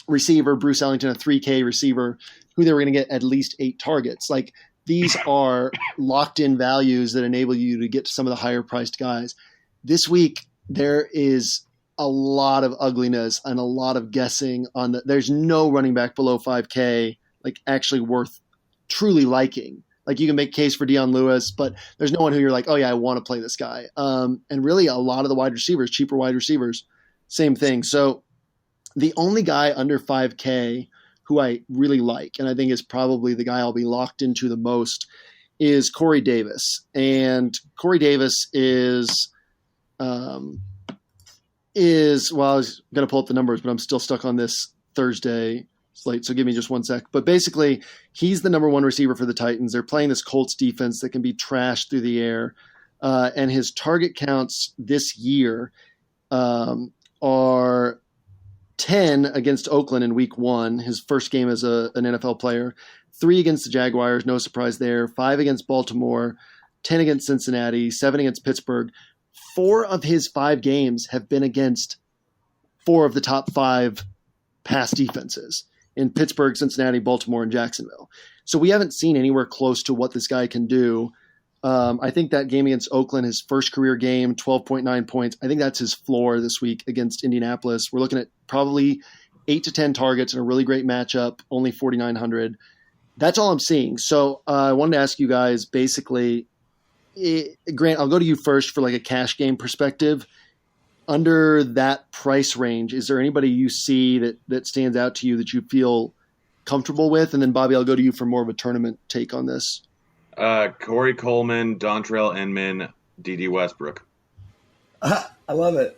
receiver, Bruce Ellington, a $3K receiver, who they were going to get at least 8 targets. Like, these are locked-in values that enable you to get to some of the higher-priced guys. This week, there is a lot of ugliness and a lot of guessing on there's no running back below 5K, like, actually worth truly liking. Like, you can make a case for Deion Lewis, but there's no one who you're like, oh, yeah, I want to play this guy. And really, a lot of the wide receivers, cheaper wide receivers, same thing. So the only guy under 5K who I really like, and I think is probably the guy I'll be locked into the most, is Corey Davis. And Corey Davis is I was going to pull up the numbers, but I'm still stuck on this Thursday slate, so give me just one sec. But basically, he's the number 1 receiver for the Titans. They're playing this Colts defense that can be trashed through the air. And his target counts this year are 10 against Oakland in week 1, his first game as an NFL player, 3 against the Jaguars, no surprise there, 5 against Baltimore, 10 against Cincinnati, 7 against Pittsburgh. 4 of his 5 games have been against 4 of the top 5 pass defenses in Pittsburgh, Cincinnati, Baltimore, and Jacksonville. So we haven't seen anywhere close to what this guy can do. I think that game against Oakland, his first career game, 12.9 points, I think that's his floor this week against Indianapolis. We're looking at probably 8 to 10 targets in a really great matchup, only 4,900. That's all I'm seeing. So I wanted to ask you guys basically, Grant, I'll go to you first for like a cash game perspective. Under that price range, is there anybody you see that stands out to you that you feel comfortable with? And then Bobby, I'll go to you for more of a tournament take on this. Corey Coleman, Dontrell Inman, D.D. Westbrook. I love it.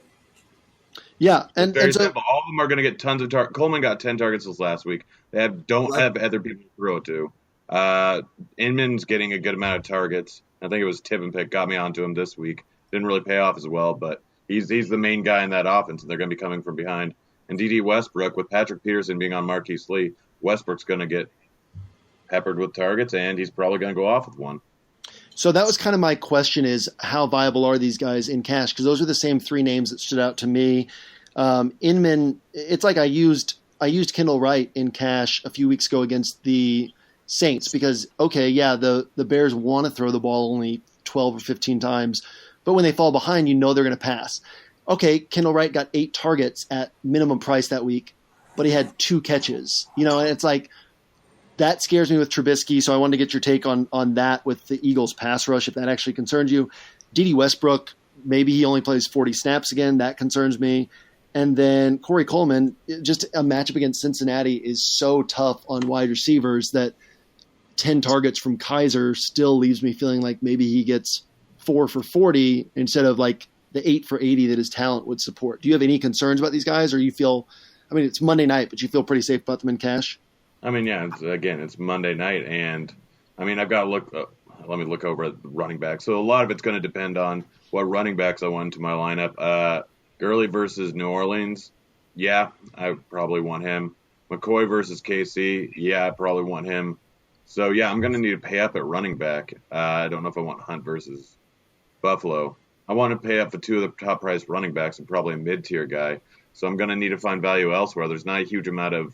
Yeah, and so all of them are going to get tons of targets. Coleman got 10 targets this last week. They don't have other people to throw to. Inman's getting a good amount of targets. I think it was tip and pick got me onto him this week. Didn't really pay off as well, but he's the main guy in that offense, and they're going to be coming from behind. And D.D. Westbrook, with Patrick Peterson being on Marquise Lee, Westbrook's going to get peppered with targets, and he's probably going to go off with one. So that was kind of my question, is how viable are these guys in cash? Because those are the same three names that stood out to me. Inman, it's like I used Kendall Wright in cash a few weeks ago against the Saints because, okay, yeah, the Bears want to throw the ball only 12 or 15 times, but when they fall behind, you know they're going to pass. Okay, Kendall Wright got 8 targets at minimum price that week, but he had 2 catches. And it's like, that scares me with Trubisky, so I wanted to get your take on that with the Eagles pass rush, if that actually concerns you. D.D. Westbrook, maybe he only plays 40 snaps again. That concerns me. And then Corey Coleman, just a matchup against Cincinnati is so tough on wide receivers that 10 targets from Kaiser still leaves me feeling like maybe he gets 4 for 40 instead of like the 8 for 80 that his talent would support. Do you have any concerns about these guys, or you feel, it's Monday night, but you feel pretty safe about them in cash? Yeah, it's Monday night, and I've got to look. Let me look over at the running back. So a lot of it's going to depend on what running backs I want into my lineup. Gurley versus New Orleans, yeah, I probably want him. McCoy versus KC, yeah, I probably want him. So yeah, I'm going to need to pay up at running back. I don't know if I want Hunt versus Buffalo. I want to pay up for 2 of the top priced running backs and probably a mid-tier guy. So I'm going to need to find value elsewhere. There's not a huge amount of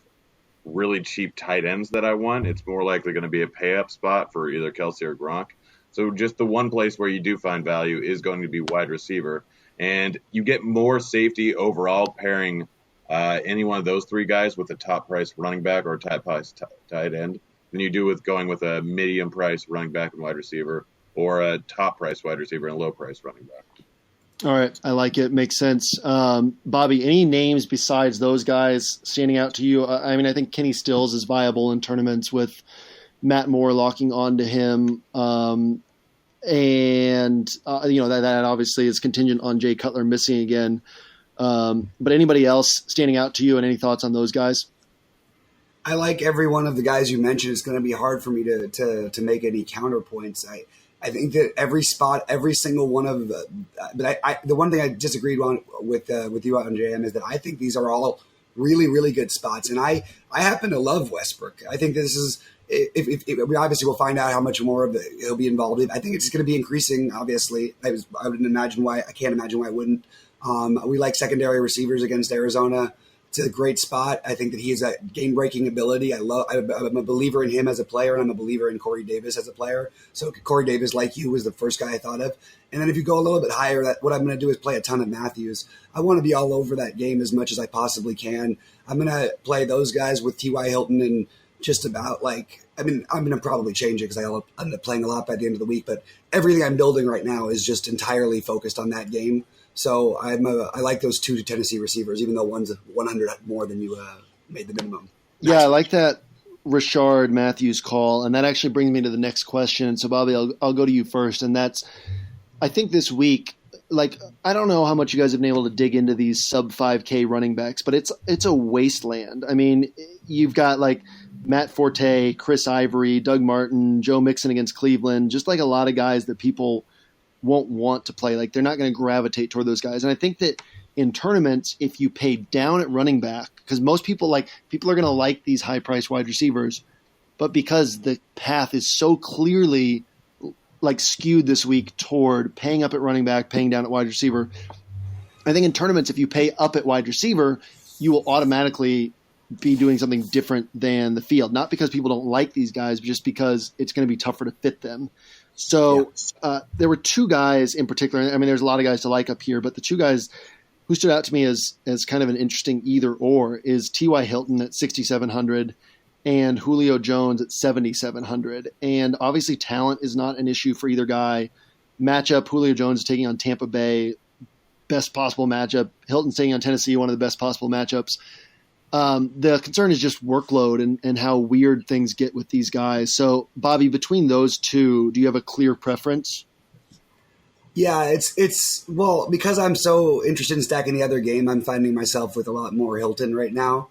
really cheap tight ends that I want. It's more likely going to be a pay-up spot for either Kelsey or Gronk. So just the one place where you do find value is going to be wide receiver. And you get more safety overall pairing any one of those 3 guys with a top-priced running back or a top-priced tight end than you do with going with a medium-priced running back and wide receiver or a top-priced wide receiver and low-priced running back. All right. I like it. Makes sense. Bobby, any names besides those guys standing out to you? I think Kenny Stills is viable in tournaments with Matt Moore locking onto him. That obviously is contingent on Jay Cutler missing again. But anybody else standing out to you, and any thoughts on those guys? I like every one of the guys you mentioned. It's going to be hard for me to make any counterpoints. I think that every spot, every single one of but the one thing I disagreed on with you on JM is that I think these are all really, really good spots. And I happen to love Westbrook. I think this is, if we obviously will find out how much more of it he'll be involved in. I think it's going to be increasing, obviously. I can't imagine why I wouldn't. We like secondary receivers against Arizona. It's a great spot. I think that he has a game-breaking ability. I'm a believer in him as a player, and I'm a believer in Corey Davis as a player. So Corey Davis, like you, was the first guy I thought of. And then if you go a little bit higher, what I'm going to do is play a ton of Matthews. I want to be all over that game as much as I possibly can. I'm going to play those guys with T.Y. Hilton and just about I'm going to probably change it because I end up playing a lot by the end of the week. But everything I'm building right now is just entirely focused on that game. So I like those 2 Tennessee receivers, even though one's 100 more than you made the minimum. Yeah, I like that Rashard Matthews call, and that actually brings me to the next question. So, Bobby, I'll go to you first, and that's, I think this week, I don't know how much you guys have been able to dig into these sub 5K running backs, but it's a wasteland. You've got Matt Forte, Chris Ivory, Doug Martin, Joe Mixon against Cleveland, just a lot of guys that people won't want to play. They're not going to gravitate toward those guys. And I think that in tournaments, if you pay down at running back, because most people are going to like these high-priced wide receivers, but because the path is so clearly skewed this week toward paying up at running back, paying down at wide receiver, I think in tournaments, if you pay up at wide receiver, you will automatically be doing something different than the field. Not because people don't like these guys, but just because it's going to be tougher to fit them. So there were 2 guys in particular. There's a lot of guys to like up here, but the 2 guys who stood out to me as kind of an interesting either or is T.Y. Hilton at 6,700 and Julio Jones at 7,700. And obviously talent is not an issue for either guy. Matchup, Julio Jones is taking on Tampa Bay, best possible matchup. Hilton's taking on Tennessee, one of the best possible matchups. The concern is just workload and how weird things get with these guys. So, Bobby, between those two, do you have a clear preference? Yeah, it's well, because I'm so interested in stacking the other game, I'm finding myself with a lot more Hilton right now.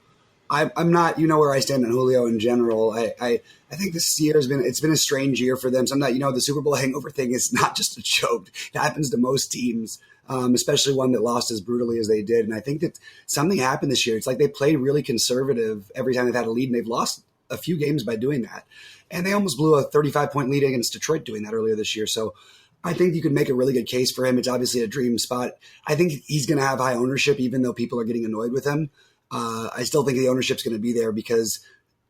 I'm not, where I stand on Julio in general. I think this year it's been a strange year for them. So I'm not, the Super Bowl hangover thing is not just a joke. It happens to most teams, especially one that lost as brutally as they did. And I think that something happened this year. It's like they played really conservative every time they've had a lead, and they've lost a few games by doing that. And they almost blew a 35-point lead against Detroit doing that earlier this year. So I think you could make a really good case for him. It's obviously a dream spot. I think he's going to have high ownership, even though people are getting annoyed with him. I still think the ownership's going to be there because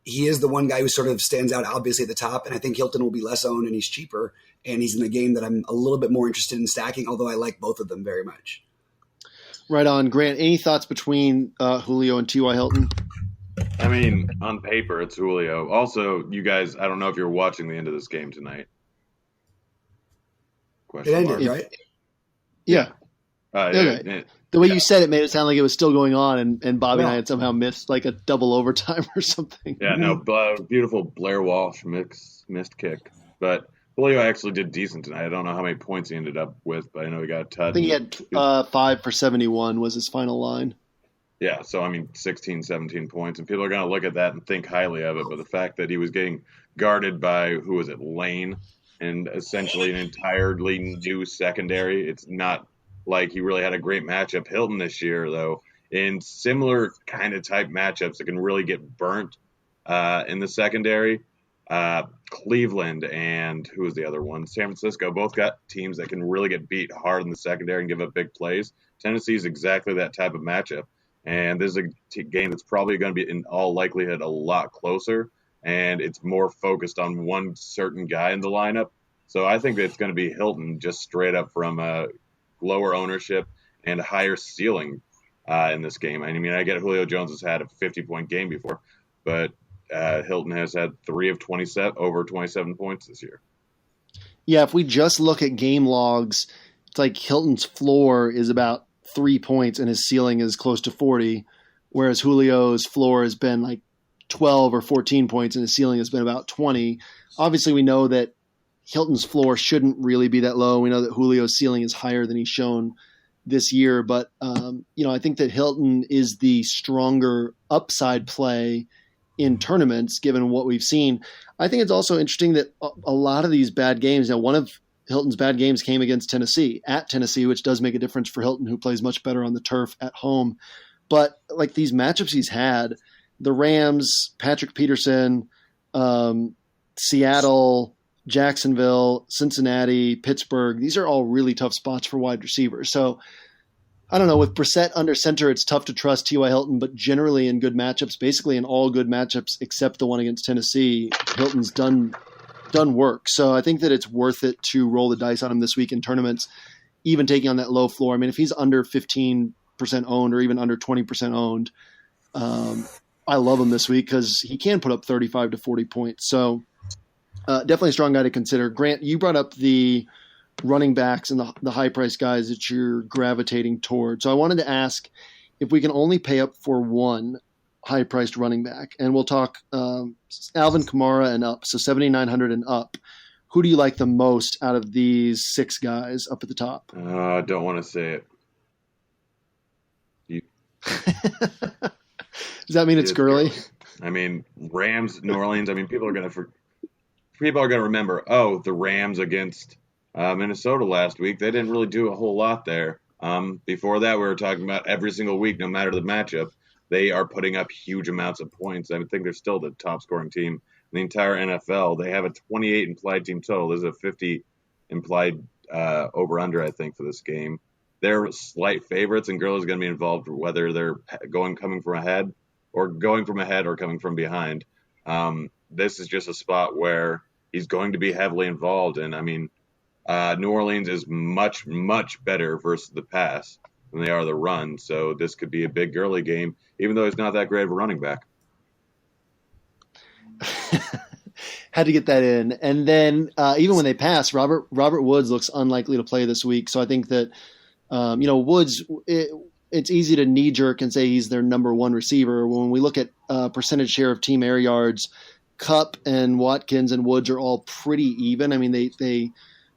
he is the one guy who sort of stands out obviously at the top. And I think Hilton will be less owned and he's cheaper. And he's in a game that I'm a little bit more interested in stacking, although I like both of them very much. Right on. Grant, any thoughts between Julio and T.Y. Hilton? I mean, on paper, it's Julio. Also, you guys, I don't know if you're watching the end of this game tonight. It ended, right? Yeah. Okay. The way you said it made it sound like it was still going on, and Bobby and I had somehow missed like a double overtime or something. Yeah, no, beautiful Blair Walsh missed kick. But Julio actually did decent tonight. I don't know how many points he ended up with, but I know he got a touch. I think he had 5 for 71 was his final line. Yeah, so, 16, 17 points. And people are going to look at that and think highly of it. But the fact that he was getting guarded by, Lane, and essentially an entirely new secondary, it's not like he really had a great matchup. Hilton this year, though, in similar kind of type matchups that can really get burnt in the secondary. Cleveland and who was the other one? San Francisco both got teams that can really get beat hard in the secondary and give up big plays. Tennessee is exactly that type of matchup. And this is a game that's probably going to be, in all likelihood, a lot closer. And it's more focused on one certain guy in the lineup. So I think it's going to be Hilton just straight up from lower ownership and higher ceiling in this game. I mean, I get Julio Jones has had a 50-point game before, but Hilton has had 3 of 27, over 27 points this year. Yeah, if we just look at game logs, it's like Hilton's floor is about 3 points and his ceiling is close to 40, whereas Julio's floor has been like 12 or 14 points and his ceiling has been about 20. Obviously, we know that Hilton's floor shouldn't really be that low. We know that Julio's ceiling is higher than he's shown this year, but I think that Hilton is the stronger upside play in tournaments, given what we've seen. I think it's also interesting that a lot of these bad games, now one of Hilton's bad games came against Tennessee, at Tennessee, which does make a difference for Hilton, who plays much better on the turf at home. But like these matchups he's had, the Rams, Patrick Peterson, Seattle, Jacksonville, Cincinnati, Pittsburgh, these are all really tough spots for wide receivers. So I don't know, with Brissett under center, it's tough to trust T.Y. Hilton, but generally in good matchups, basically in all good matchups except the one against Tennessee, Hilton's done work. So I think that it's worth it to roll the dice on him this week in tournaments, even taking on that low floor. I mean, if he's under 15% owned or even under 20% owned, I love him this week because he can put up 35 to 40 points. So definitely a strong guy to consider. Grant, you brought up the running backs and the high-priced guys that you're gravitating toward. So I wanted to ask if we can only pay up for one high-priced running back, and we'll talk Alvin Kamara and up, so 7,900 and up. Who do you like the most out of these 6 guys up at the top? I don't want to say it. Does that mean it's Gurley? I mean, Rams, New Orleans. I mean, people are going to remember, the Rams against Minnesota last week. They didn't really do a whole lot there. Before that, we were talking about every single week, no matter the matchup, they are putting up huge amounts of points. I think they're still the top scoring team in the entire NFL. They have a 28 implied team total. There's a 50 implied over-under, I think, for this game. They're slight favorites, and Gurley's going to be involved whether they're coming from ahead or coming from behind. This is just a spot where he's going to be heavily involved. And, I mean, New Orleans is much, much better versus the pass than they are the run. So this could be a big Gurley game, even though he's not that great of a running back. Had to get that in. And then even when they pass, Robert Woods looks unlikely to play this week. So I think that, Woods, it's easy to knee jerk and say he's their number one receiver. When we look at percentage share of team air yards, Kupp and Watkins and Woods are all pretty even. I mean, they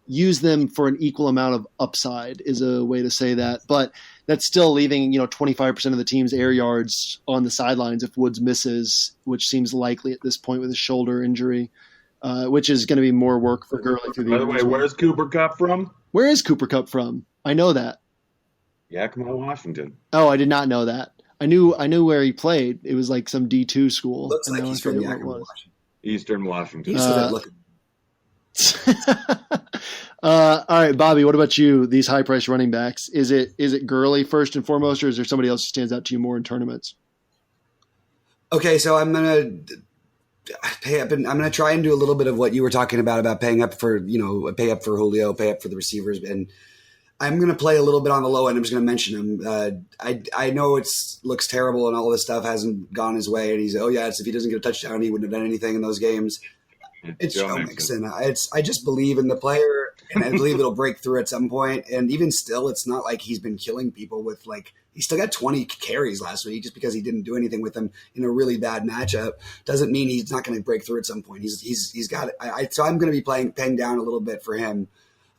use them for an equal amount of upside is a way to say that. But that's still leaving, 25% of the team's air yards on the sidelines if Woods misses, which seems likely at this point with his shoulder injury, which is going to be more work for Gurley through the By the way, where's Cooper Kupp from? Where is Cooper Kupp from? I know that. Yakima, Washington. Oh, I did not know that. I knew where he played. It was like some D2 school. Looks like he's from Yakima, Washington. Eastern Washington. All right, Bobby, what about you? These high price running backs. Is it Gurley first and foremost, or is there somebody else who stands out to you more in tournaments? Okay, so I'm gonna pay up, and I'm gonna try and do a little bit of what you were talking about paying up for pay up for Julio, pay up for the receivers, and I'm gonna play a little bit on the low end. I'm just gonna mention him. I know it looks terrible and all this stuff hasn't gone his way, and he's if he doesn't get a touchdown, he wouldn't have done anything in those games. It's Joe Mixon. I just believe in the player, and I believe it'll break through at some point. And even still, it's not like he's been killing people with he still got 20 carries last week. Just because he didn't do anything with them in a really bad matchup doesn't mean he's not going to break through at some point. He's got it. So I'm going to be paying down a little bit for him.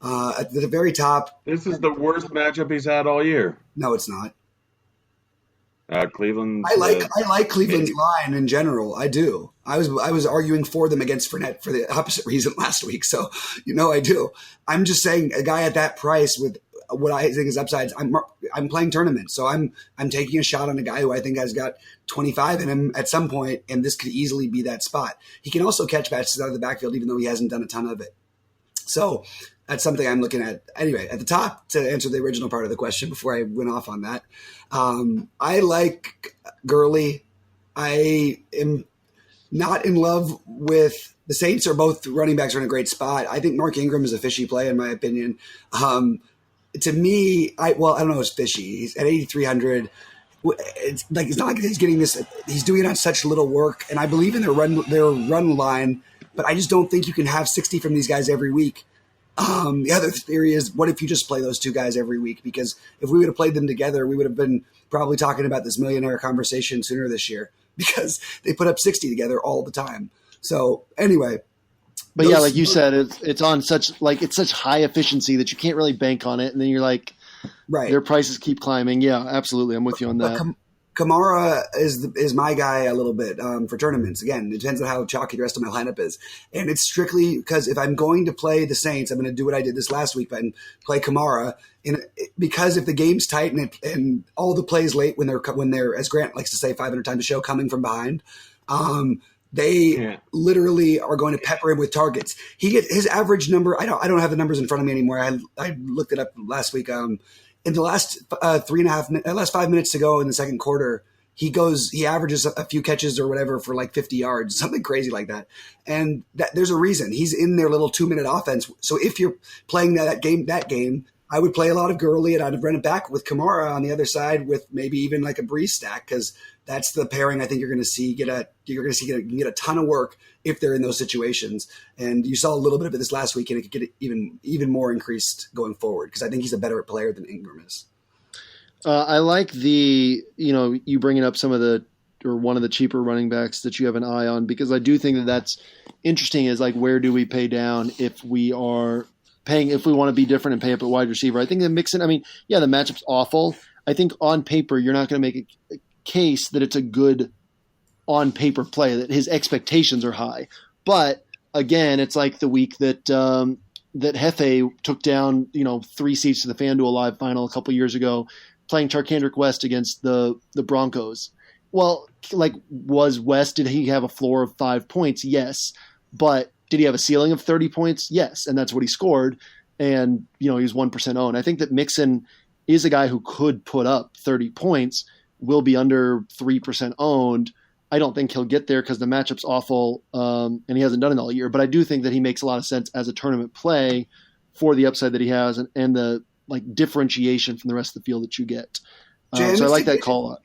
At the very top. This is the worst matchup he's had all year. No, it's not. Cleveland. I like Cleveland's line in general. I do. I was arguing for them against Fournette for the opposite reason last week. So I do. I'm just saying a guy at that price with what I think is upsides. I'm playing tournament, so I'm taking a shot on a guy who I think has got 25 in him at some point, and this could easily be that spot. He can also catch passes out of the backfield, even though he hasn't done a ton of it. So that's something I'm looking at. Anyway, at the top, to answer the original part of the question before I went off on that, I like Gurley. I am not in love with the Saints. Are both running backs are in a great spot. I think Mark Ingram is a fishy play in my opinion. To me, I don't know. It's fishy. He's at 8,300. It's not like he's getting this. He's doing it on such little work, and I believe in their run line. But I just don't think you can have 60 from these guys every week. The other theory is, what if you just play those two guys every week? Because if we would have played them together, we would have been probably talking about this millionaire conversation sooner this year because they put up 60 together all the time. So anyway. But like you said, it's on such high efficiency that you can't really bank on it. And then you're like, right, their prices keep climbing. Yeah, absolutely. I'm with you on that. Kamara is my guy a little bit for tournaments. Again, it depends on how chalky the rest of my lineup is. And it's strictly because if I'm going to play the Saints, I'm going to do what I did this last week and play Kamara. Because if the game's tight and all the plays late when they're, as Grant likes to say 500 times a show, coming from behind, they literally are going to pepper him with targets. His average number. I don't have the numbers in front of me anymore. I looked it up last week. In the last 5 minutes to go in the second quarter, he averages a few catches or whatever for like 50 yards, something crazy like that. And there's a reason he's in their little 2-minute offense. So if you're playing that game, I would play a lot of Gurley and I'd run it back with Kamara on the other side with maybe even like a Breeze stack. Cause that's the pairing I think you're going to see get a ton of work if they're in those situations. And you saw a little bit of it this last week, and it could get even more increased going forward because I think he's a better player than Ingram is. I like you bringing up one of the cheaper running backs that you have an eye on, because I do think that's interesting is like, where do we pay down if we want to be different and pay up at wide receiver? I think the Mixon, the matchup's awful. I think on paper, you're not going to make a case that it's a good on paper play, that his expectations are high. But again, it's like the week that Hefe took down, 3 seats to the FanDuel Live final a couple years ago, playing Charkandrick West against the Broncos. Well, was West, did he have a floor of 5 points? Yes. But did he have a ceiling of 30 points? Yes. And that's what he scored. And, he was 1% owned. I think that Mixon is a guy who could put up 30 points, will be under 3% owned. I don't think he'll get there because the matchup's awful, and he hasn't done it all year. But I do think that he makes a lot of sense as a tournament play for the upside that he has and the differentiation from the rest of the field that you get. So I like that call.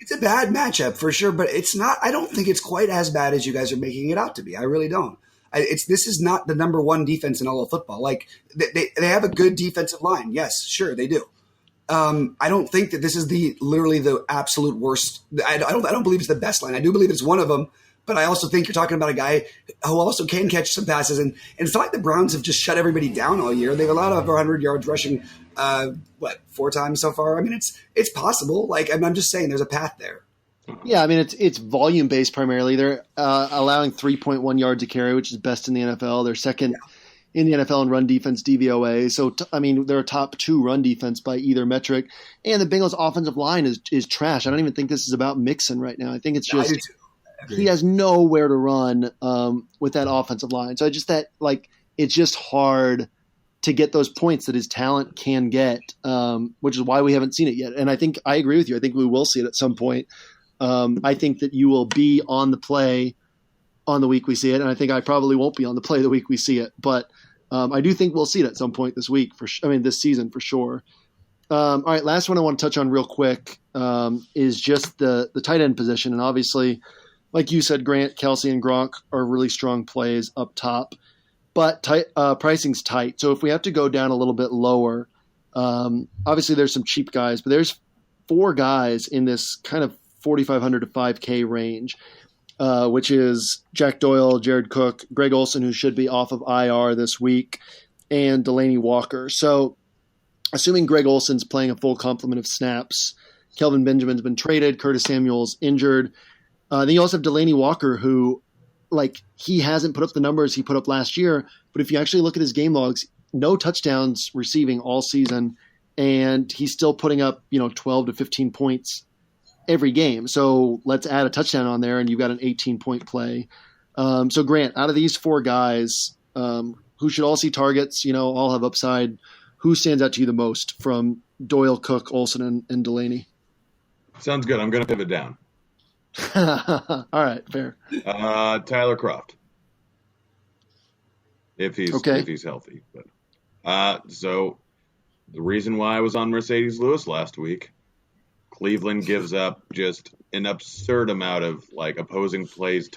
It's a bad matchup for sure, but it's not. I don't think it's quite as bad as you guys are making it out to be. I really don't. This is not the number one defense in all of football. Like they have a good defensive line. Yes, sure they do. I don't think that this is literally the absolute worst. I don't believe it's the best line. I do believe it's one of them, but I also think you're talking about a guy who also can catch some passes. And it's not like the Browns have just shut everybody down all year. They've allowed over 100 yards rushing, 4 times so far. I mean, it's possible. Like I'm just saying, there's a path there. Yeah, I mean it's volume based primarily. They're allowing 3.1 yards a carry, which is best in the NFL. They're second in the NFL in run defense DVOA. So they're a top 2 run defense by either metric. And the Bengals' offensive line is trash. I don't even think this is about Mixon right now. I think it's just he has nowhere to run with that offensive line. So it's just hard to get those points that his talent can get, which is why we haven't seen it yet. And I agree with you. I think we will see it at some point. I think that you will be on the play on the week we see it, and I think I probably won't be on the play the week we see it. But I do think we'll see it at some point this week. This season for sure. All right, last one I want to touch on real quick is just the tight end position, and obviously, like you said, Grant, Kelsey, and Gronk are really strong plays up top, but pricing's tight. So if we have to go down a little bit lower, obviously there's some cheap guys, but there's 4 guys in this kind of 4,500 to 5K range, which is Jack Doyle, Jared Cook, Greg Olsen, who should be off of IR this week, and Delaney Walker. So assuming Greg Olsen's playing a full complement of snaps, Kelvin Benjamin's been traded, Curtis Samuel's injured. Then you also have Delaney Walker, who he hasn't put up the numbers he put up last year, but if you actually look at his game logs, no touchdowns receiving all season, and he's still putting up 12 to 15 points every game. So let's add a touchdown on there and you've got an 18-point play. So Grant, out of these 4 guys who should all see targets, all have upside, who stands out to you the most from Doyle, Cook, Olsen, and Delaney? Sounds good. I'm going to pivot down. All right, fair. Tyler Kroft. If he's healthy. But so the reason why I was on Mercedes Lewis last week, Cleveland gives up just an absurd amount of opposing plays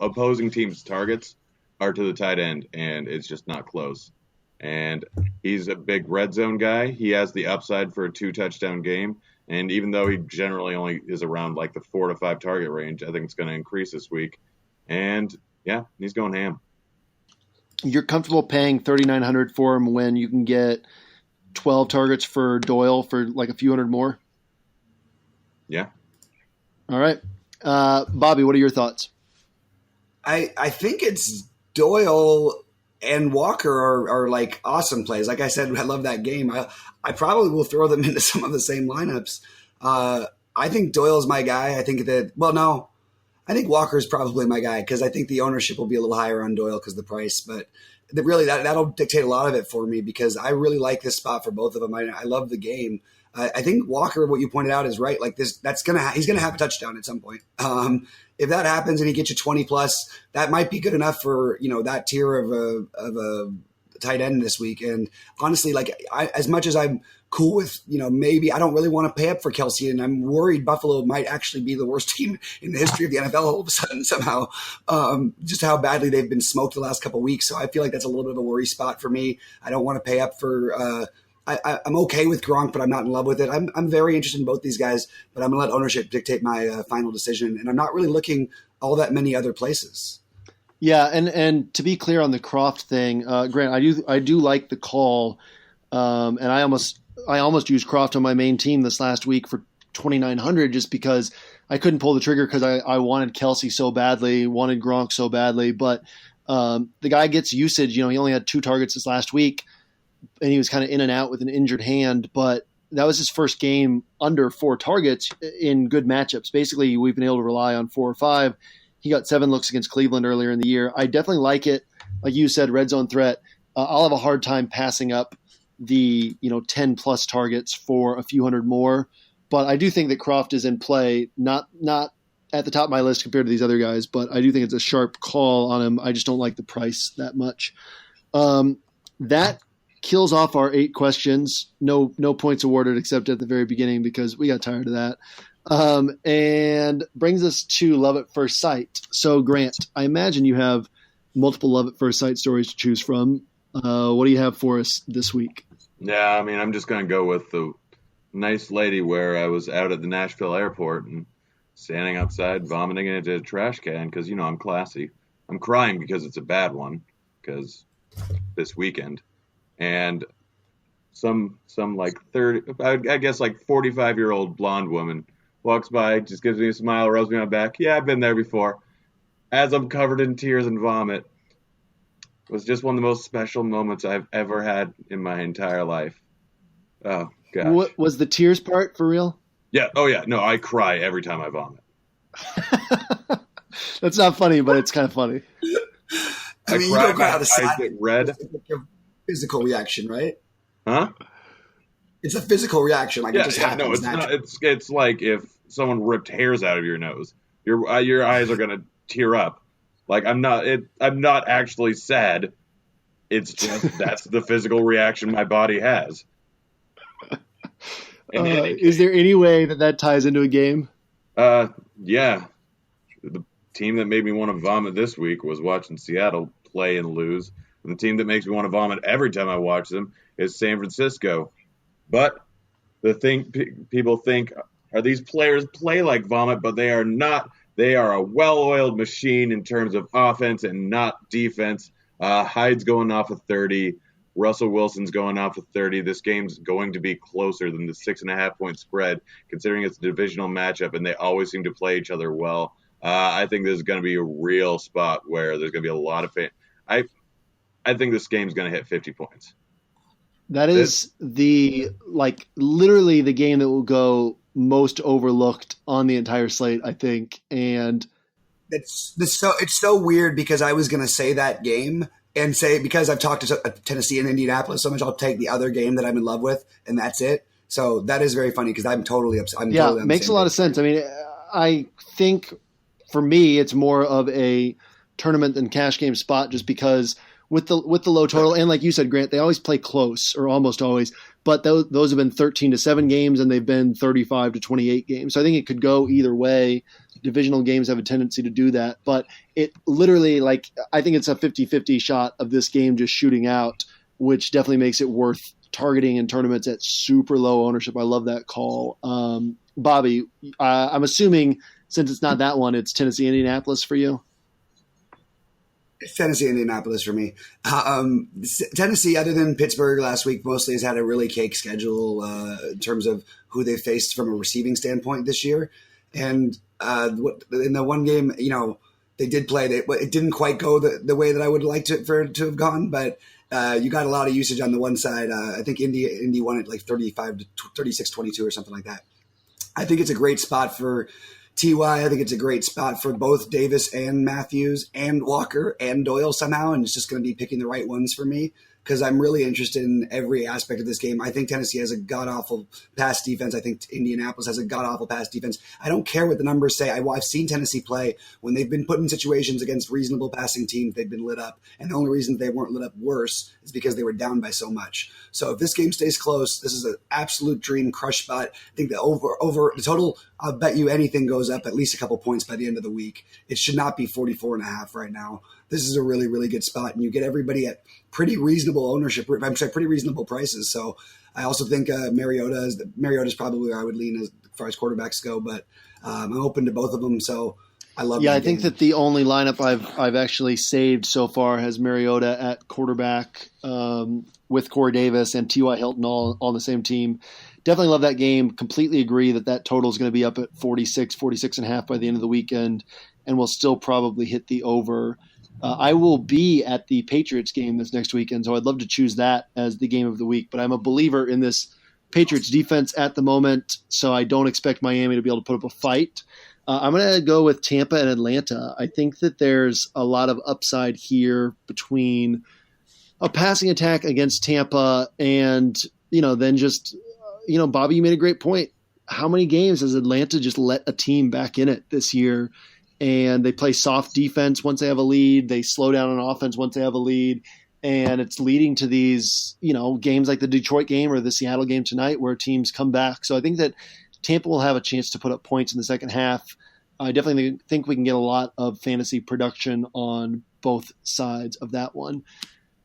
opposing teams' targets are to the tight end, and it's just not close. And he's a big red zone guy. He has the upside for a 2-touchdown game, and even though he generally only is around the 4 to 5 target range, I think it's going to increase this week. And yeah, he's going ham. You're comfortable paying $3,900 for him when you can get 12 targets for Doyle for a few hundred more? Yeah. All right. Bobby, what are your thoughts? I think it's Doyle and Walker are awesome plays. Like I said, I love that game. I probably will throw them into some of the same lineups. I think Doyle's my guy. I think I think Walker's probably my guy because I think the ownership will be a little higher on Doyle because of the price. But really, that'll dictate a lot of it for me because I really like this spot for both of them. I love the game. I think Walker, what you pointed out is right. He's going to have a touchdown at some point. If that happens and he gets you 20 plus, that might be good enough for, that tier of a tight end this week. And honestly, as much as I'm cool with, maybe I don't really want to pay up for Kelsey, and I'm worried Buffalo might actually be the worst team in the history of the NFL all of a sudden somehow, just how badly they've been smoked the last couple of weeks. So I feel like that's a little bit of a worry spot for me. I don't want to pay up for I'm okay with Gronk, but I'm not in love with it. I'm very interested in both these guys, but I'm going to let ownership dictate my final decision, and I'm not really looking all that many other places. Yeah, and to be clear on the Kroft thing, Grant, I do like the call, and I almost used Kroft on my main team this last week for 2,900 just because I couldn't pull the trigger because I wanted Kelsey so badly, wanted Gronk so badly, but the guy gets usage. He only had 2 targets this last week, and he was kind of in and out with an injured hand, but that was his first game under 4 targets in good matchups. Basically, we've been able to rely on 4 or 5. He got 7 looks against Cleveland earlier in the year. I definitely like it. Like you said, red zone threat. I'll have a hard time passing up the 10 plus targets for a few hundred more, but I do think that Kroft is in play, not at the top of my list compared to these other guys, but I do think it's a sharp call on him. I just don't like the price that much. That kills off our 8 questions. No points awarded except at the very beginning because we got tired of that. And brings us to Love at First Sight. So, Grant, I imagine you have multiple Love at First Sight stories to choose from. What do you have for us this week? Yeah, I mean, I'm just going to go with the nice lady where I was out at the Nashville airport and standing outside vomiting into a trash can because, I'm classy. I'm crying because it's a bad one because this weekend. And some like 30, I guess like 45-year-old blonde woman walks by, just gives me a smile, rubs me on my back. Yeah, I've been there before. As I'm covered in tears and vomit. It was just one of the most special moments I've ever had in my entire life. Oh, gosh. What was the tears part for real? Yeah. Oh, yeah. No, I cry every time I vomit. That's not funny, but it's kind of funny. I mean, you don't cry out of I get red. It's like a physical reaction, right? Huh? It's a physical reaction. Like it just happens. No, it's naturally. not. It's like if someone ripped hairs out of your nose. Your eyes are gonna tear up. Like I'm not actually sad. It's just that's the physical reaction my body has. Is there any way that ties into a game? Yeah. The team that made me want to vomit this week was watching Seattle play and lose. And the team that makes me want to vomit every time I watch them is San Francisco. But the thing people think are these players play like vomit, but they are not. They are a well-oiled machine in terms of offense and not defense. Hyde's going off of 30. Russell Wilson's going off of 30. This game's going to be closer than the 6.5-point spread, considering it's a divisional matchup, and they always seem to play each other well. I think this is going to be a real spot where there's going to be a lot of I think this game's going to hit 50 points. That is literally the game that will go most overlooked on the entire slate, I think. And it's so weird because I was going to say that game and say, because I've talked to Tennessee and Indianapolis so much, I'll take the other game that I'm in love with, and that's it. So that is very funny because I'm totally upset. It makes a lot of sense. I mean, I think for me, it's more of a tournament than cash game spot just because with the low total, and like you said, Grant, they always play close or almost always, but those have been 13-7 games and they've been 35-28 games. So I think it could go either way. Divisional games have a tendency to do that, but it literally, I think it's a 50-50 shot of this game just shooting out, which definitely makes it worth targeting in tournaments at super low ownership. I love that call. Bobby, I'm assuming since it's not that one, it's Tennessee, Indianapolis for you. It's Tennessee, Indianapolis for me. Tennessee, other than Pittsburgh last week, mostly has had a really cake schedule in terms of who they faced from a receiving standpoint this year. And in the one game, they did play. It didn't quite go the way that I would like for it to have gone, but you got a lot of usage on the one side. I think Indy won it like 36-22 or something like that. I think it's a great spot for T.Y. I think it's a great spot for both Davis and Matthews and Walker and Doyle somehow, and it's just going to be picking the right ones for me because I'm really interested in every aspect of this game. I think Tennessee has a god-awful pass defense. I think Indianapolis has a god-awful pass defense. I don't care what the numbers say. I've seen Tennessee play. When they've been put in situations against reasonable passing teams, they've been lit up. And the only reason they weren't lit up worse is because they were down by so much. So if this game stays close, this is an absolute dream crush spot. I think the over the total, I'll bet you anything goes up at least a couple points by the end of the week. It should not be 44.5 right now. This is a really, really good spot, and you get everybody at pretty reasonable ownership. I'm sorry, pretty reasonable prices. So I also think Mariota is probably where I would lean as far as quarterbacks go, but I'm open to both of them. So I love. Yeah, I think that the only lineup I've actually saved so far has Mariota at quarterback with Corey Davis and T.Y. Hilton all on the same team. Definitely love that game. Completely agree that total is going to be up at 46.5 by the end of the weekend, and we'll still probably hit the over. I will be at the Patriots game this next weekend, so I'd love to choose that as the game of the week. But I'm a believer in this Patriots defense at the moment, so I don't expect Miami to be able to put up a fight. I'm going to go with Tampa and Atlanta. I think that there's a lot of upside here between a passing attack against Tampa and, then just, Bobby, you made a great point. How many games has Atlanta just let a team back in it this year? And they play soft defense once they have a lead. They slow down on offense once they have a lead. And it's leading to these, games like the Detroit game or the Seattle game tonight where teams come back. So I think that Tampa will have a chance to put up points in the second half. I definitely think we can get a lot of fantasy production on both sides of that one.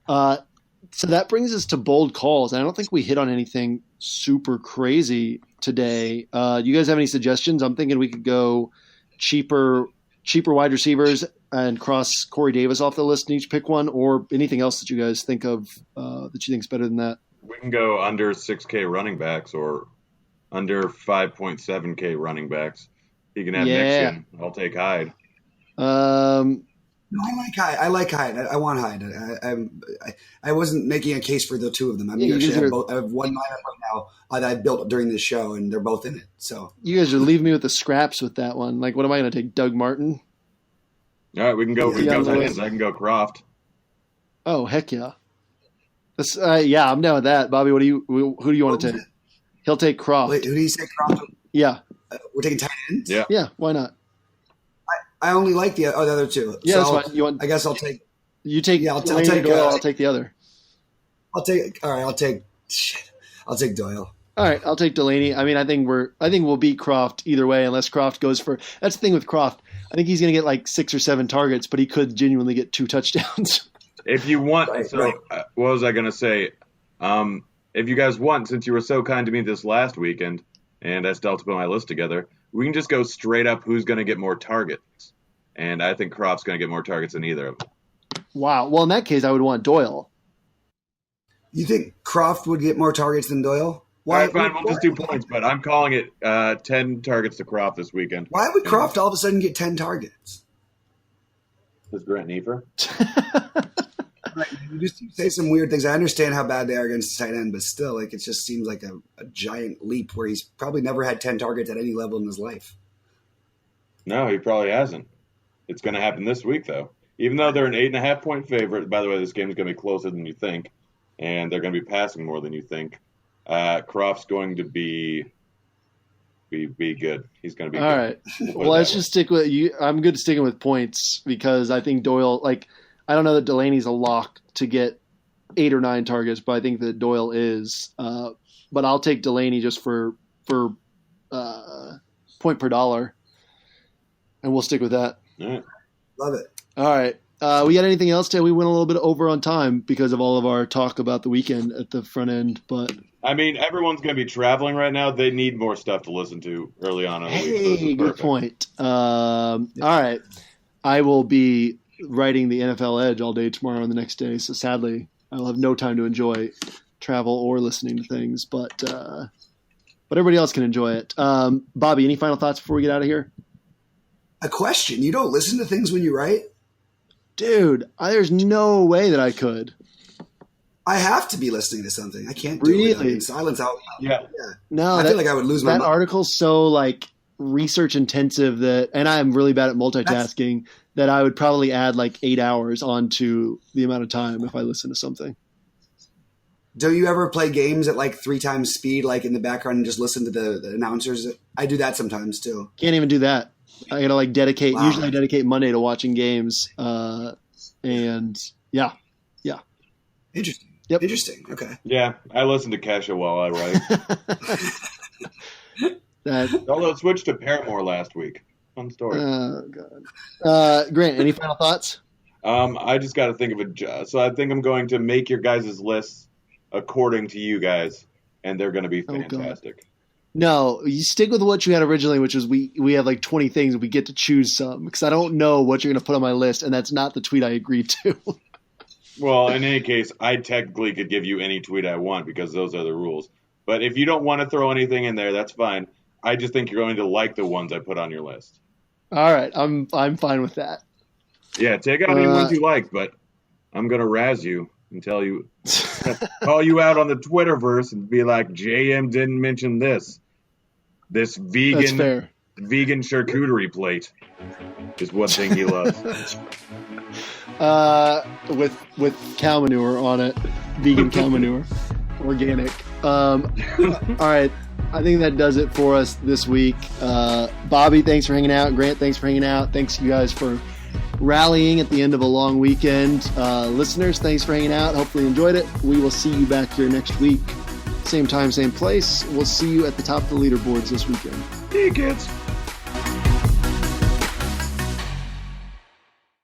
So that brings us to bold calls. I don't think we hit on anything super crazy today. You guys have any suggestions? I'm thinking we could go cheaper wide receivers and cross Corey Davis off the list and each pick one, or anything else that you guys think of that you think is better than that. We can go under 6K running backs or under 5.7K running backs. You can have Nixon. I'll take Hyde. No, I like Hyde. I want Hyde. I wasn't making a case for the two of them. I mean, I have one lineup right now that I built during this show, and they're both in it. So you guys are leaving me with the scraps with that one. Like, what am I going to take? Doug Martin? All right, we can go. I can go Croft. Oh, heck yeah! I'm down with that. Bobby, who do you want to take? He'll take Croft. Wait, who do you say Croft? Yeah, we're taking tight ends. Yeah. Why not? I only like the other two. Yeah, so that's fine. I guess I'll take. You take. Yeah, I'll take Doyle. I'll take the other. I'll take Doyle. All right, I'll take Delaney. I mean, I think we'll beat Croft either way, unless Croft goes for. That's the thing with Croft. I think he's going to get like 6 or 7 targets, but he could genuinely get 2 touchdowns. If you want, what was I going to say? If you guys want, since you were so kind to me this last weekend, and I still have to put my list together, we can just go straight up who's going to get more targets. And I think Croft's going to get more targets than either of them. Wow. Well, in that case, I would want Doyle. You think Croft would get more targets than Doyle? Why? All right, fine. We'll just do points, but I'm calling it 10 targets to Croft this weekend. Why would Croft all of a sudden get 10 targets? Does Grant Gneiffer? Right, you say some weird things. I understand how bad they are against the tight end, but still, like, it just seems like a giant leap where he's probably never had 10 targets at any level in his life. No, he probably hasn't. It's going to happen this week, though. Even though they're an 8.5-point favorite, by the way, this game is going to be closer than you think, and they're going to be passing more than you think. Croft's going to be good. He's going to be all good. Right. Well, let's just stick with you. I'm good sticking with points because I think Doyle, I don't know that Delaney's a lock to get 8 or 9 targets, but I think that Doyle is. But I'll take Delaney just for point per dollar, and we'll stick with that. All right. Love it. All right. We got anything else today? We went a little bit over on time because of all of our talk about the weekend at the front end. But I mean, everyone's going to be traveling right now. They need more stuff to listen to early on in the week. Hey, good point. All right. I will be writing the NFL Edge all day tomorrow and the next day, so sadly I will have no time to enjoy travel or listening to things, but everybody else can enjoy it. Bobby, any final thoughts before we get out of here? A question. You don't listen to things when you write? Dude, there's no way that I could. I have to be listening to something. I can't do it in silence out loud. Yeah. No, I feel like I would lose my mind. That article's so research intensive and I'm really bad at multitasking that I would probably add 8 hours onto the amount of time if I listen to something. Do you ever play games at 3 times speed, in the background and just listen to the announcers? I do that sometimes too. Can't even do that. I gotta dedicate. Wow. Usually, I dedicate Monday to watching games, and yeah. Interesting. Yep. Interesting. Okay. Yeah, I listen to Kesha while I write. Although it switched to Paramore last week. Fun story. Oh God. Grant, any final thoughts? I just got to think of it. So I think I'm going to make your guys' lists according to you guys, and they're going to be fantastic. No, you stick with what you had originally, which was we have 20 things and we get to choose some because I don't know what you're going to put on my list, and that's not the tweet I agreed to. Well, in any case, I technically could give you any tweet I want because those are the rules. But if you don't want to throw anything in there, that's fine. I just think you're going to like the ones I put on your list. All right, I'm fine with that. Yeah, take out any ones you like, but I'm going to razz you and tell you, call you out on the Twitterverse and be like, JM didn't mention this. This vegan charcuterie plate is one thing he loves. With cow manure on it, vegan cow manure, organic. All right, I think that does it for us this week. Bobby, thanks for hanging out. Grant, thanks for hanging out. Thanks you guys for rallying at the end of a long weekend. Listeners, thanks for hanging out. Hopefully you enjoyed it. We will see you back here next week. Same time, same place. We'll see you at the top of the leaderboards this weekend. Hey, kids.